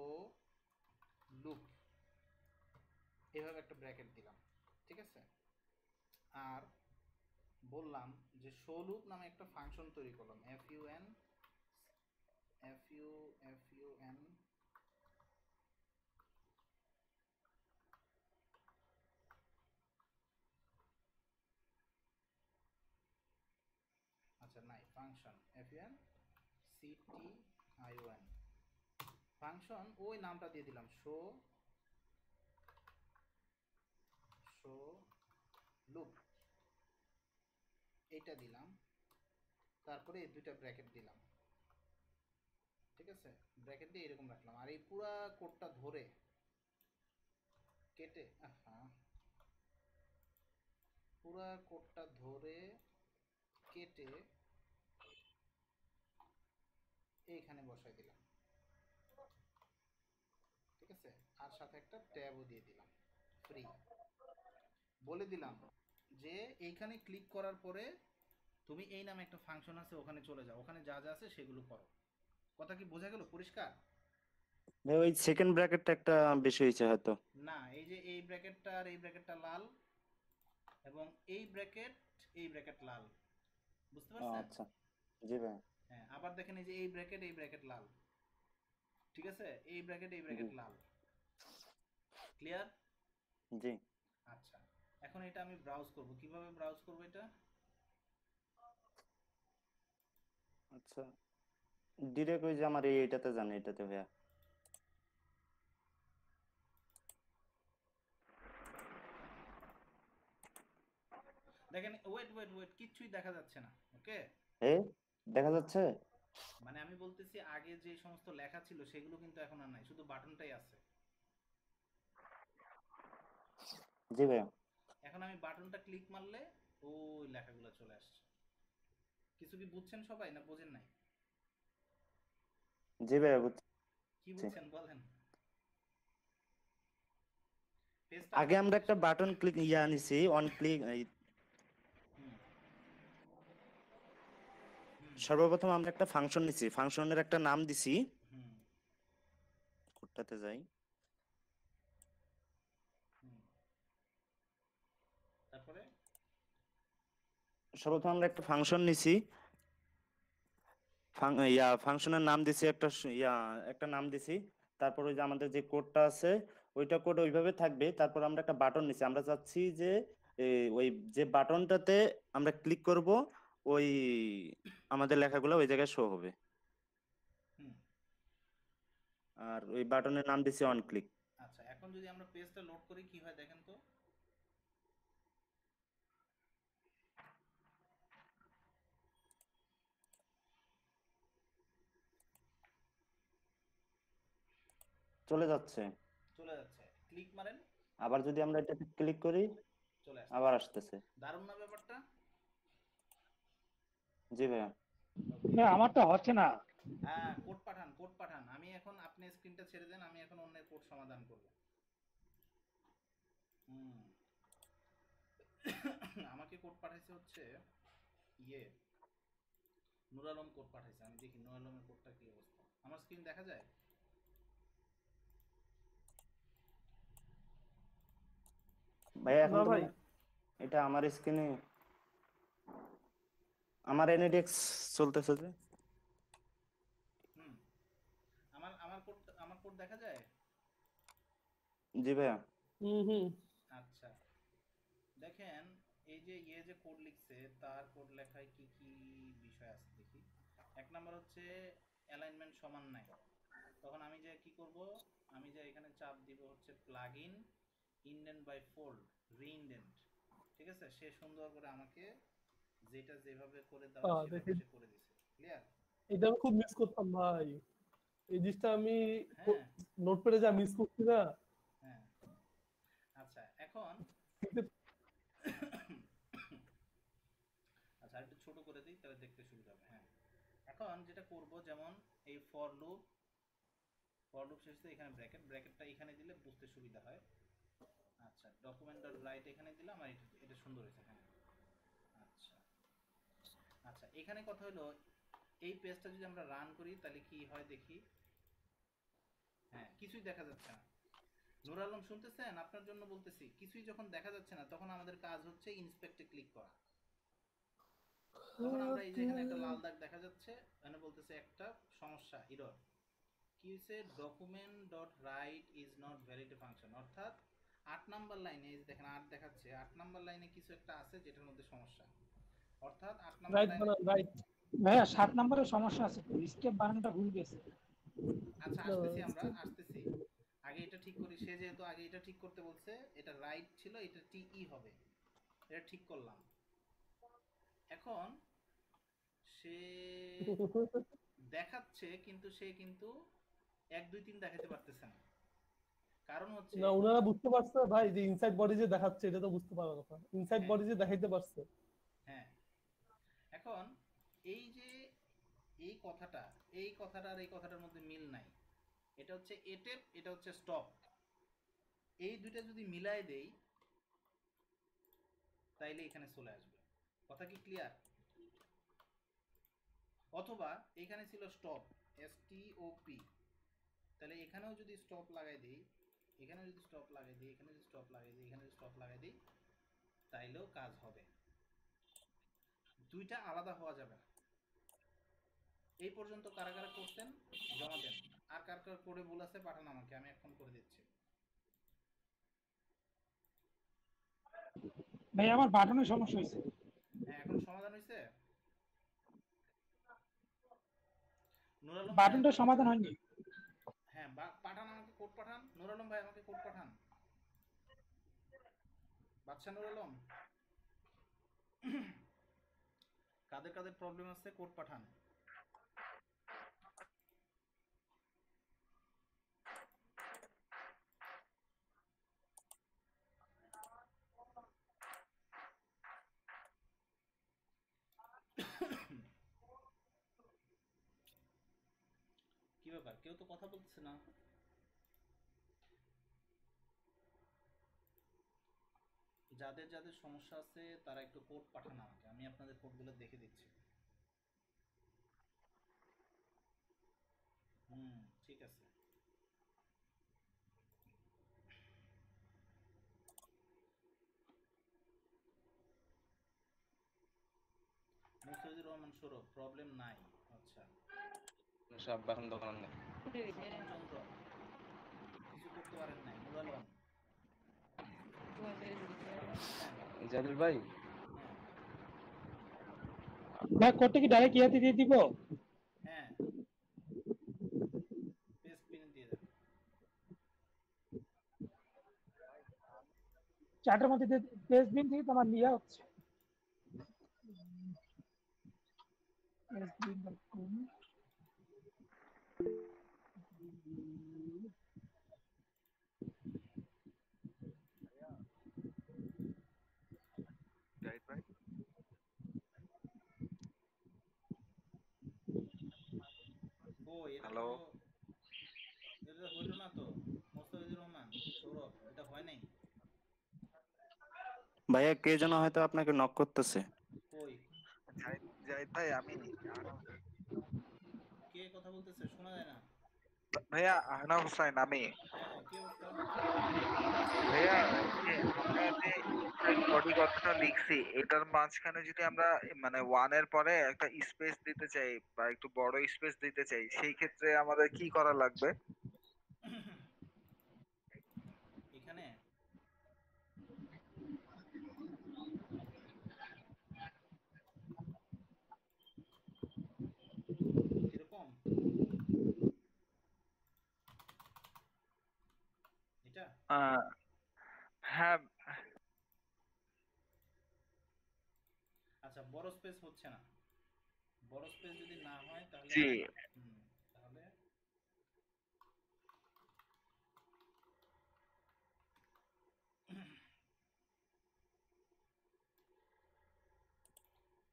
লুপ, এইভাবে একটা ব্র্যাকেট দিলাম, ঠিক আছে? আর বললাম যে শো লুপ নামে একটা ফাংশন তৈরি করলাম, FUN আচ্ছা নাই ফাংশন FUN CTION ফাংশন, ওই নামটা দিয়ে দিলাম শো লুপ, এইটা দিলাম। তারপরে এই দুইটা ব্র্যাকেট দিলাম, ঠিক আছে? ব্র্যাকেট দিয়ে এরকম রাখলাম। আর এই পুরা কোডটা ধরে কেটে পুরা কোডটা ধরে কেটে এইখানে বসাই দিলাম, ঠিক আছে? আর সাথে একটা ট্যাবও দিয়ে দিলাম ফ্রি। বলে দিলাম যে এইখানে ক্লিক করার পরে তুমি এই নামে একটা ফাংশন আছে, ওখানে চলে যাও, ওখানে যা যা আছে সেগুলো করো। কথা কি বোঝা গেল? পরিষ্কার? ভাই ওই সেকেন্ড ব্র্যাকেটটা একটা বেশি হয়েছে হয়তো। না এই যে এই ব্র্যাকেটটা আর এই ব্র্যাকেটটা লাল, এবং এই ব্র্যাকেট লাল, বুঝতে পারছেন? আচ্ছা জি ভাই। হ্যাঁ আবার দেখেন এই যে এই ব্র্যাকেট লাল, ঠিক আছে? এই ব্র্যাকেট লাল। ক্লিয়ার? জি। আচ্ছা এখন এটা আমি ব্রাউজ করব, কিভাবে ব্রাউজ করব এটা? আচ্ছা, ডিরেক্ট ওই যে আমার এইটাতে জানে, এটাতে ভাইয়া। দেখেন, ওয়েট ওয়েট ওয়েট, কিচ্ছুই দেখা যাচ্ছে না। ওকে, এ দেখা যাচ্ছে? মানে আমি বলতেছি আগে যে সমস্ত লেখা ছিল সেগুলো কিন্তু এখন আর নাই, শুধু বাটনটাই আছে। জি ভাইয়া। এখন আমি বাটনটা ক্লিক মারলে ওই লেখাগুলো চলে আসছে। কিছু কি বুঝছেন সবাই, না বোঝেন নাই? জি ভাইয়া বুঝছি। কি বুঝছেন বলেন? পেজটা আগে আবার আমরা একটা বাটন ক্লিক নিছি, অন ক্লিক। হুম হুম সর্বপ্রথম আমরা একটা ফাংশন নিছি, ফাংশনের একটা নাম দিছি। হুম কোডটাতে যাই। হুম তারপরে সর্বপ্রথম আমরা একটা ফাংশন নিছি, ফাংশনের নাম দিছি একটা নাম দিছি। তারপর ওই যে আমাদের যে কোডটা আছে, ওইটা কোড ওইভাবে থাকবে। তারপর আমরা একটা বাটন নিছি, আমরা চাচ্ছি যে ওই যে বাটনটাতে আমরা ক্লিক করব, ওই আমাদের লেখাগুলো ওই জায়গায় শো হবে। হুম আর ওই বাটনের নাম দিছি অন ক্লিক। আচ্ছা, এখন যদি আমরা পেজটা লোড করি কি হয় দেখেন তো। চলে যাচ্ছে। চলে যাচ্ছে, ক্লিক মারেন, আবার যদি আমরা এটাতে ক্লিক করি, চলে আবার আসতেছে। আসতেছে। দারুণ না ব্যাপারটা? জি ভাইয়া। ওকে, না আমারটা হচ্ছে না। হ্যাঁ, কোড পাঠান, কোড পাঠান। আমি এখন, আপনি স্ক্রিনটা ছেড়ে দেন, আমি এখন অন্যের কোড সমাধান করব। হুম আমাকে কোড পাঠাইছে হচ্ছে ইয়ে নুর আলম কোড পাঠাইছে। আমি দেখি নুর আলমের কোডটা কি অবস্থা। আমার স্ক্রিন দেখা যায়? ভাইয়া এখন না তো ভাই, এটা আমার স্ক্রিনে, আমার এনএডিএক্স চলতেছে যে। হুম আমার কোড দেখা যায়? জি ভাইয়া। হুম। আচ্ছা, দেখেন এই যে যে কোড লিখছে তার কোড লেখায় কি কি বিষয় আছে দেখি। এক নাম্বার হচ্ছে অ্যালাইনমেন্ট সমান নাই। তখন আমি যে কি করব, আমি যে এখানে চাপ দিব হচ্ছে plug in indent by fold reindent. ঠিক আছে, সে সুন্দর করে আমাকে যেটা যেভাবে করে দেওয়া সেভাবে দেখি, সে করে দিছে। ক্লিয়ার? এটা আমি খুব মিস করতাম ভাই। এই জিনিসটা আমি হ্যাঁ নোটপ্যাডে যা মিস করছি না। হ্যাঁ আচ্ছা, এখন আচ্ছা একটু ছোট করে দিই তাহলে দেখতে সুবিধা হবে। হ্যাঁ, এখন যেটা করব, যেমন এই ফর লুপ শেষে এখানে ব্র্যাকেটটা এখানে দিলে বুঝতে সুবিধা হয়। আচ্ছা, ডকুমেন্ট ডট রাইট এখানে দিলাম, আর এটা সুন্দর হয়েছে। হ্যাঁ, আচ্ছা আচ্ছা, এখানে কথা হলো এই পেজটা যদি আমরা রান করি তাহলে কি হয় দেখি। হ্যাঁ, কিছুই দেখা যাচ্ছে না। নূর আলম শুনতেছেন? আপনার জন্য বলতেছি, কিছুই যখন দেখা যাচ্ছে না তখন আমাদের কাজ হচ্ছে ইন্সপেক্টে ক্লিক করা। তখন আমরা এই যে এখানে একটা লাল দাগ দেখা যাচ্ছে, এখানে বলতেছে একটা সমস্যা, এরর কি হয়েছে, document dot right is not valid function. অর্থাৎ 8 নাম্বার লাইনে, এই যে দেখেন 8 দেখাচ্ছে, 8 নাম্বার লাইনে কিছু একটা আছে যেটার মধ্যে সমস্যা। অর্থাৎ 8 নাম্বার রাইট লাইনে, বানান, রাইট। ভাইয়া 7 নম্বরের সমস্যা আছে তো, স্টেপ বানানটা ভুল গেছে। আচ্ছা আসতেছি, আমরা আসতেছি। আগে এটা ঠিক করি, সে যেহেতু আগে এটা ঠিক করতে বলছে, এটা রাইট ছিল, এটা টিই হবে, এটা ঠিক করলাম। এখন সে দেখাচ্ছে কিন্তু সে কিন্তু 1 2 3 দেখাতে পারতেছে না। কারণ হচ্ছে, না, ওনারা বুঝতে পারছে ভাই যে ইনসাইড বডি যে দেখাচ্ছে, এটা তো বুঝতে পারার কথা। ইনসাইড হ্যাঁ বডি যে দেখাইতে পারছে। হ্যাঁ, এখন এই যে এই কথাটা, এই কথাটা আর এই কথাটার মধ্যে মিল নাই। এটা হচ্ছে এটেপ, এটা হচ্ছে স্টপ। এই দুইটা যদি মিলাই দেই তাইলে এখানে চলে আসবে। কথা কি ক্লিয়ার? অথবা এখানে ছিল স্টপ, STOP, তাহলে এখানেও যদি স্টপ লাগাই দিই, এখানে যদি স্টপ লাগাই দিই, এখানে যদি স্টপ লাগাই দিই, এখানে যদি স্টপ লাগাই দিই, তাইলেও কাজ হবে। দুইটা আলাদা হওয়া যাবে না। এই পর্যন্ত কারা কারা করছেন জমা দেন। আর কার কার করে ভুল আছে পাঠান আমাকে, আমি এখন করে দিচ্ছি। ভাই আমার বাটনের সমস্যা হয়েছে। হ্যাঁ, এখন সমাধান হয়েছে। নূর আলম ভাই, বাটনটা সমাধান হয়নি। হ্যাঁ পাঠান, আমাকে কোড পাঠান। নূর আলম ভাই আমাকে কোড পাঠান। বাদশা নূর আলম, কাদের কাদের প্রবলেম আছে কোড পাঠান। কি ব্যাপার, কেউ তো কথা বলছে না? যাদের যাদের সমস্যা আছে তারা একটু কোড পাঠান আমাকে, আমি আপনাদের কোডগুলো দেখে দিচ্ছি। ঠিক আছে। মুস্তাফিজুর রহমান সৌরভ, প্রবলেম নাই। আচ্ছা, সব এখন দোকান নেই। স্বপন চন্দ্র, কিছু করতে পারেন নাই। নূর আলম, জালিল ভাই, হ্যাঁ ভাই কোডটা কি ডাইরেক্ট ইয়াতে দিয়ে দিব? হ্যাঁ, পেস্ট পিন দিয়ে দেন। চ্যাটের মধ্যে পেজ দিন দিয়ে তোমার লিয়া হচ্ছে। sbin.com জাহিদ ভাই, ও এটা হ্যালো, তো, এটা হইলো না তো। মুস্তাফিজুর রহমান সৌরভ, এটা হয় নাই। ভাইয়া কে যেন হয়তো আপনাকে নক করতেছে। কই জাহিদ ভাই, আমি কে কথা বলতেছে? শোনা যায় না। ভাইয়া আহনাফ হোসাইন আমি। হ্যাঁ হ্যাঁ, কি অবস্থা? ভাইয়া এই যে আমরা যে ইনসাইড বডি কথাটা লিখছি, এটার মাঝখানে যদি আমরা মানে ওয়ান এর পরে একটা স্পেস দিতে চাই বা একটু বড় স্পেস দিতে চাই, সেই ক্ষেত্রে আমাদের কি করা লাগবে? এখানে এরকম, এটা হ্যাঁ, আচ্ছা, বড় স্পেস হচ্ছে না। বড় স্পেস যদি না হয় তাহলে জি, তাহলে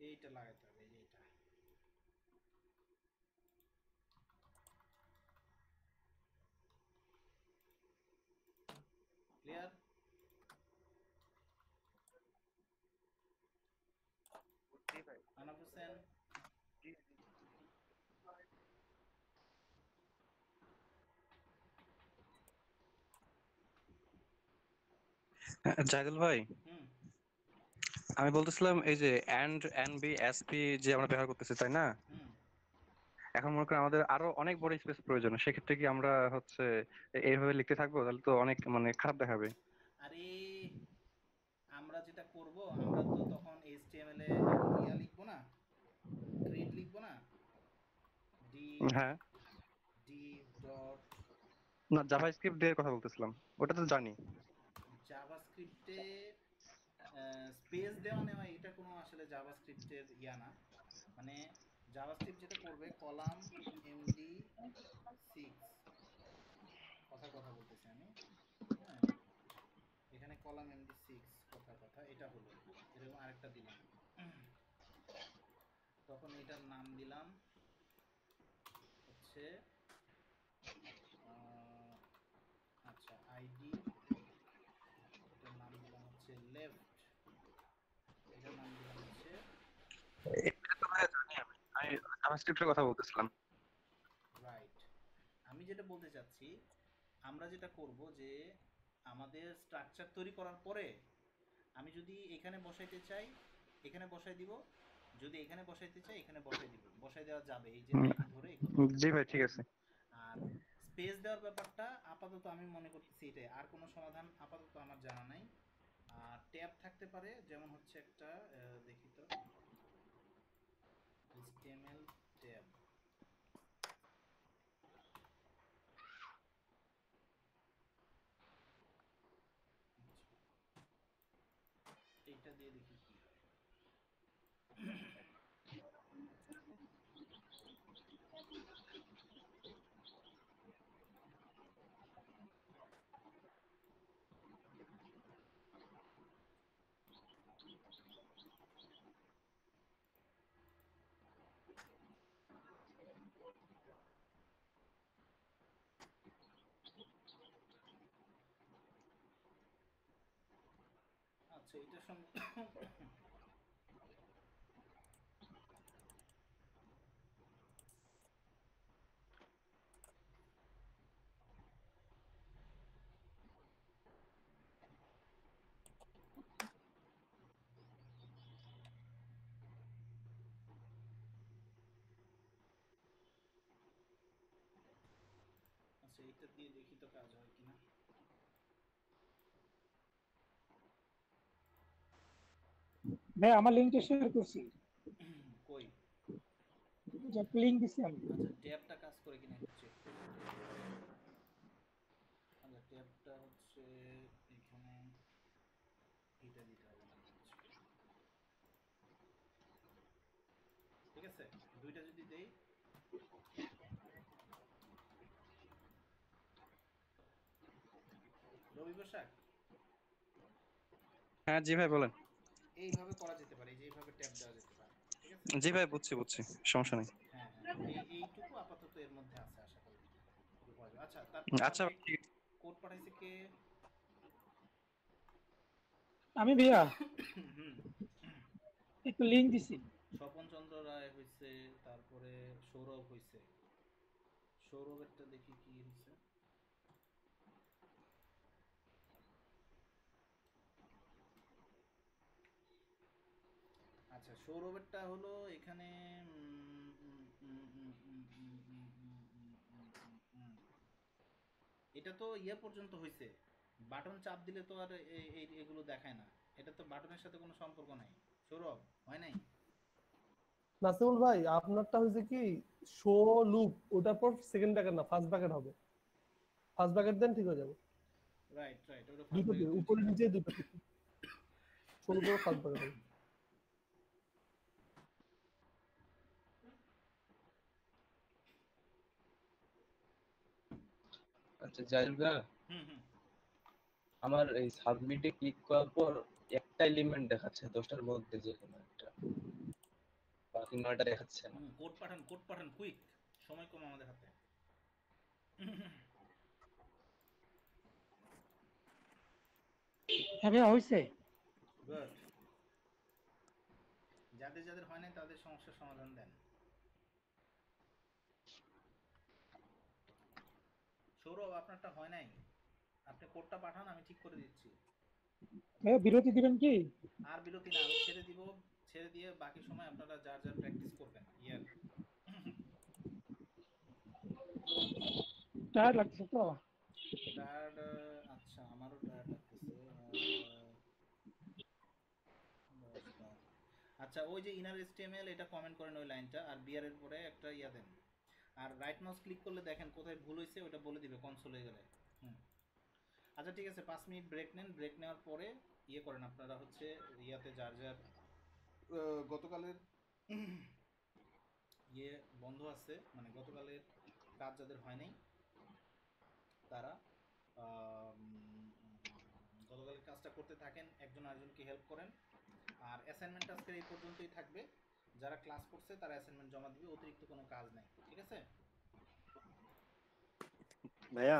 এইটা লাগাতে হবে, এই যে এটা। ক্লিয়ার? জি ভাই, আনাফ হোসেন, জি জি। জাহিদুল ভাই, হুম আমি বলতেছিলাম এই যে এন্ড এনবি এসপি যে আমরা ব্যবহার করতেছি তাই না, হুম এখন মনে করেন আমাদের আরো অনেক বড় স্পেস প্রয়োজন, সেক্ষেত্রে কি আমরা হচ্ছে এইভাবে লিখতে থাকবো? তাহলে তো অনেক মানে খারাপ দেখাবে। আরে, আমরা যেটা করব, আমরা তো তখন HTML এ ইয়া লিখবো না, গ্রিড লিখবো না, ডিভ হ্যাঁ, ডিভ ডট না জাভাস্ক্রিপ্ট দিয়ে কথা বলতেছিলাম, ওটা তো জানি। জাভাস্ক্রিপ্টে স্পেস দেওয়া নেওয়া এটা কোনো আসলে জাভাস্ক্রিপ্টের ইয়া না। মানে জাভাস্ক্রিপ্ট যেটা করবে, কলাম MD6, কথা বলতেছি আমি, হ্যাঁ, এখানে কলাম MD6 কথা এটা হলো, এরকম আরেকটা দিলাম, তখন এটার নাম দিলাম হচ্ছে আচ্ছা আইডি, এটার নাম দিলাম হচ্ছে লেফট, এটার নাম দিলাম হচ্ছে এটা তো ভাই জানি আমি জাভাস্ক্রিপ্টের কথা বলতেছিলাম। রাইট। আমি যেটা বলতে চাচ্ছি, আমরা যেটা করব যে আমাদের স্ট্রাকচার তৈরি করার পরে আমি যদি এখানে বসাইতে চাই এখানে বসাই দিব, যদি এখানে বসাইতে চাই এখানে বসাই দেওয়া যাবে, এই যে লাইন ধরে এগুলো বসাই জি দেওয়া ভাই, যাবে। ঠিক আছে। আর স্পেস দেওয়ার ব্যাপারটা আপাতত আমি মনে করতেছি এটাই, আর কোনো সমাধান আপাতত আমার জানা নাই। আর ট্যাব থাকতে পারে, যেমন হচ্ছে একটা দেখি তো, HTML ট্যাব। এইটা দিয়ে দেখি কি হয়। আচ্ছা, এটা আচ্ছা, এইটা দিয়ে দেখি তো কাজ হয় কিনা। ভাই আমার লিঙ্কটা শেয়ার করছি, কই? লিঙ্ক দিছি আমি। আচ্ছা, ট্যাবটা কাজ করে কিনা একটু চেক করি। আচ্ছা, ট্যাবটা হচ্ছে এখানে এটা দিতে হবে না। ঠিক আছে, দুইটা যদি দেই, রবি বসাক, হ্যাঁ জি ভাই বলেন। এইভাবে করা যেতে পারে, এই যে এইভাবে ট্যাব দেওয়া যেতে পারে। ঠিক আছে জি ভাই বুঝছি সমস্যা নেই। হ্যাঁ হ্যাঁ, এইটুকু আপাতত এর মধ্যে আছে, আশা করি। আচ্ছা, তারপর আচ্ছা ঠিক আছে। কোড পাঠাইছে কে? আমি ভাইয়া একটু লিঙ্ক দিছি। স্বপন চন্দ্র রায় হইছে, তারপরে সৌরভ হইছে। সৌরভেরটা দেখি কি হইছে। আচ্ছা, সৌরভেরটা হলো এখানে এটা তো ইয়ে পর্যন্ত হয়েছে, বাটন চাপ দিলে তো আর এগুলো দেখায় না। এটা তো বাটনের সাথে কোনো সম্পর্ক নাই। সৌরভ, হয় নাই? নাসিমুল ভাই আপনারটা হয়েছে কি শো লুপ, ওটার পর সেকেন্ড ব্র্যাকেট না ফার্স্ট ব্র্যাকেট হবে। ফার্স্ট ব্র্যাকেট দেন ঠিক হয়ে যাবে। রাইট রাইট, ওটা ফার্স্ট দুটো ব্র্যাকেট উপরে নিচে দুটো শো লুপ ফার্স্ট ব্র্যাকেট হবে। আচ্ছা জাহিল ভাই, হুম, আমার এই সাবমিটে ক্লিক করার পর একটা এলিমেন্ট দেখাচ্ছে 10টার মধ্যে যে কোনো একটা, বাকি 9টা দেখাচ্ছে না। কোড পাঠান কুইক, সময় কম আমাদের হাতে। হ্যাঁ ভাইয়া হয়েছে। গুড। যাদের যাদের হয় নাই তাদের সমস্যার সমাধান দেন। সৌরভ, আপনারটা হয় নাই, আপনি কোডটা পাঠান, আমি ঠিক করে দিচ্ছি। ভাইয়া বিরতি দিবেন কি? আর বিরতি না, আমি ছেড়ে দিব, ছেড়ে দিয়ে বাকি সময় আপনারা যার যার প্র্যাকটিস করবেন। ইয়ার টায়ার লাগছে তো। টায়ার্ড? আচ্ছা, আমারও টায়ার্ড লাগতেছে। আচ্ছা, ওই যে ইনার HTML এটা কমেন্ট করেন ওই লাইনটা, আর বিআর এর পরে একটা ইয়া দেন, আর রাইট মাউস ক্লিক করলে দেখেন কোথায় ভুল হয়েছে, ওটা বলে দিবে কনসোলে গেলে। আচ্ছা ঠিক আছে, 5 মিনিট ব্রেক নেন, ব্রেক নেওয়ার পরে ইয়ে করেন আপনারা হচ্ছে ইয়াতে যার যার গতকালের ইয়ে বন্ধ আছে, মানে গতকালের কাজ যাদের হয় নাই তারা গতকালের কাজটা করতে থাকেন, একজন আরেকজনকে হেল্প করেন। আর অ্যাসাইনমেন্ট আজকের এই পর্যন্তই থাকবে, যারা ক্লাস করছে তারা অ্যাসাইনমেন্ট জমা দিবে, অতিরিক্ত কোনো কাজ নাই। ঠিক আছে ভাইয়া?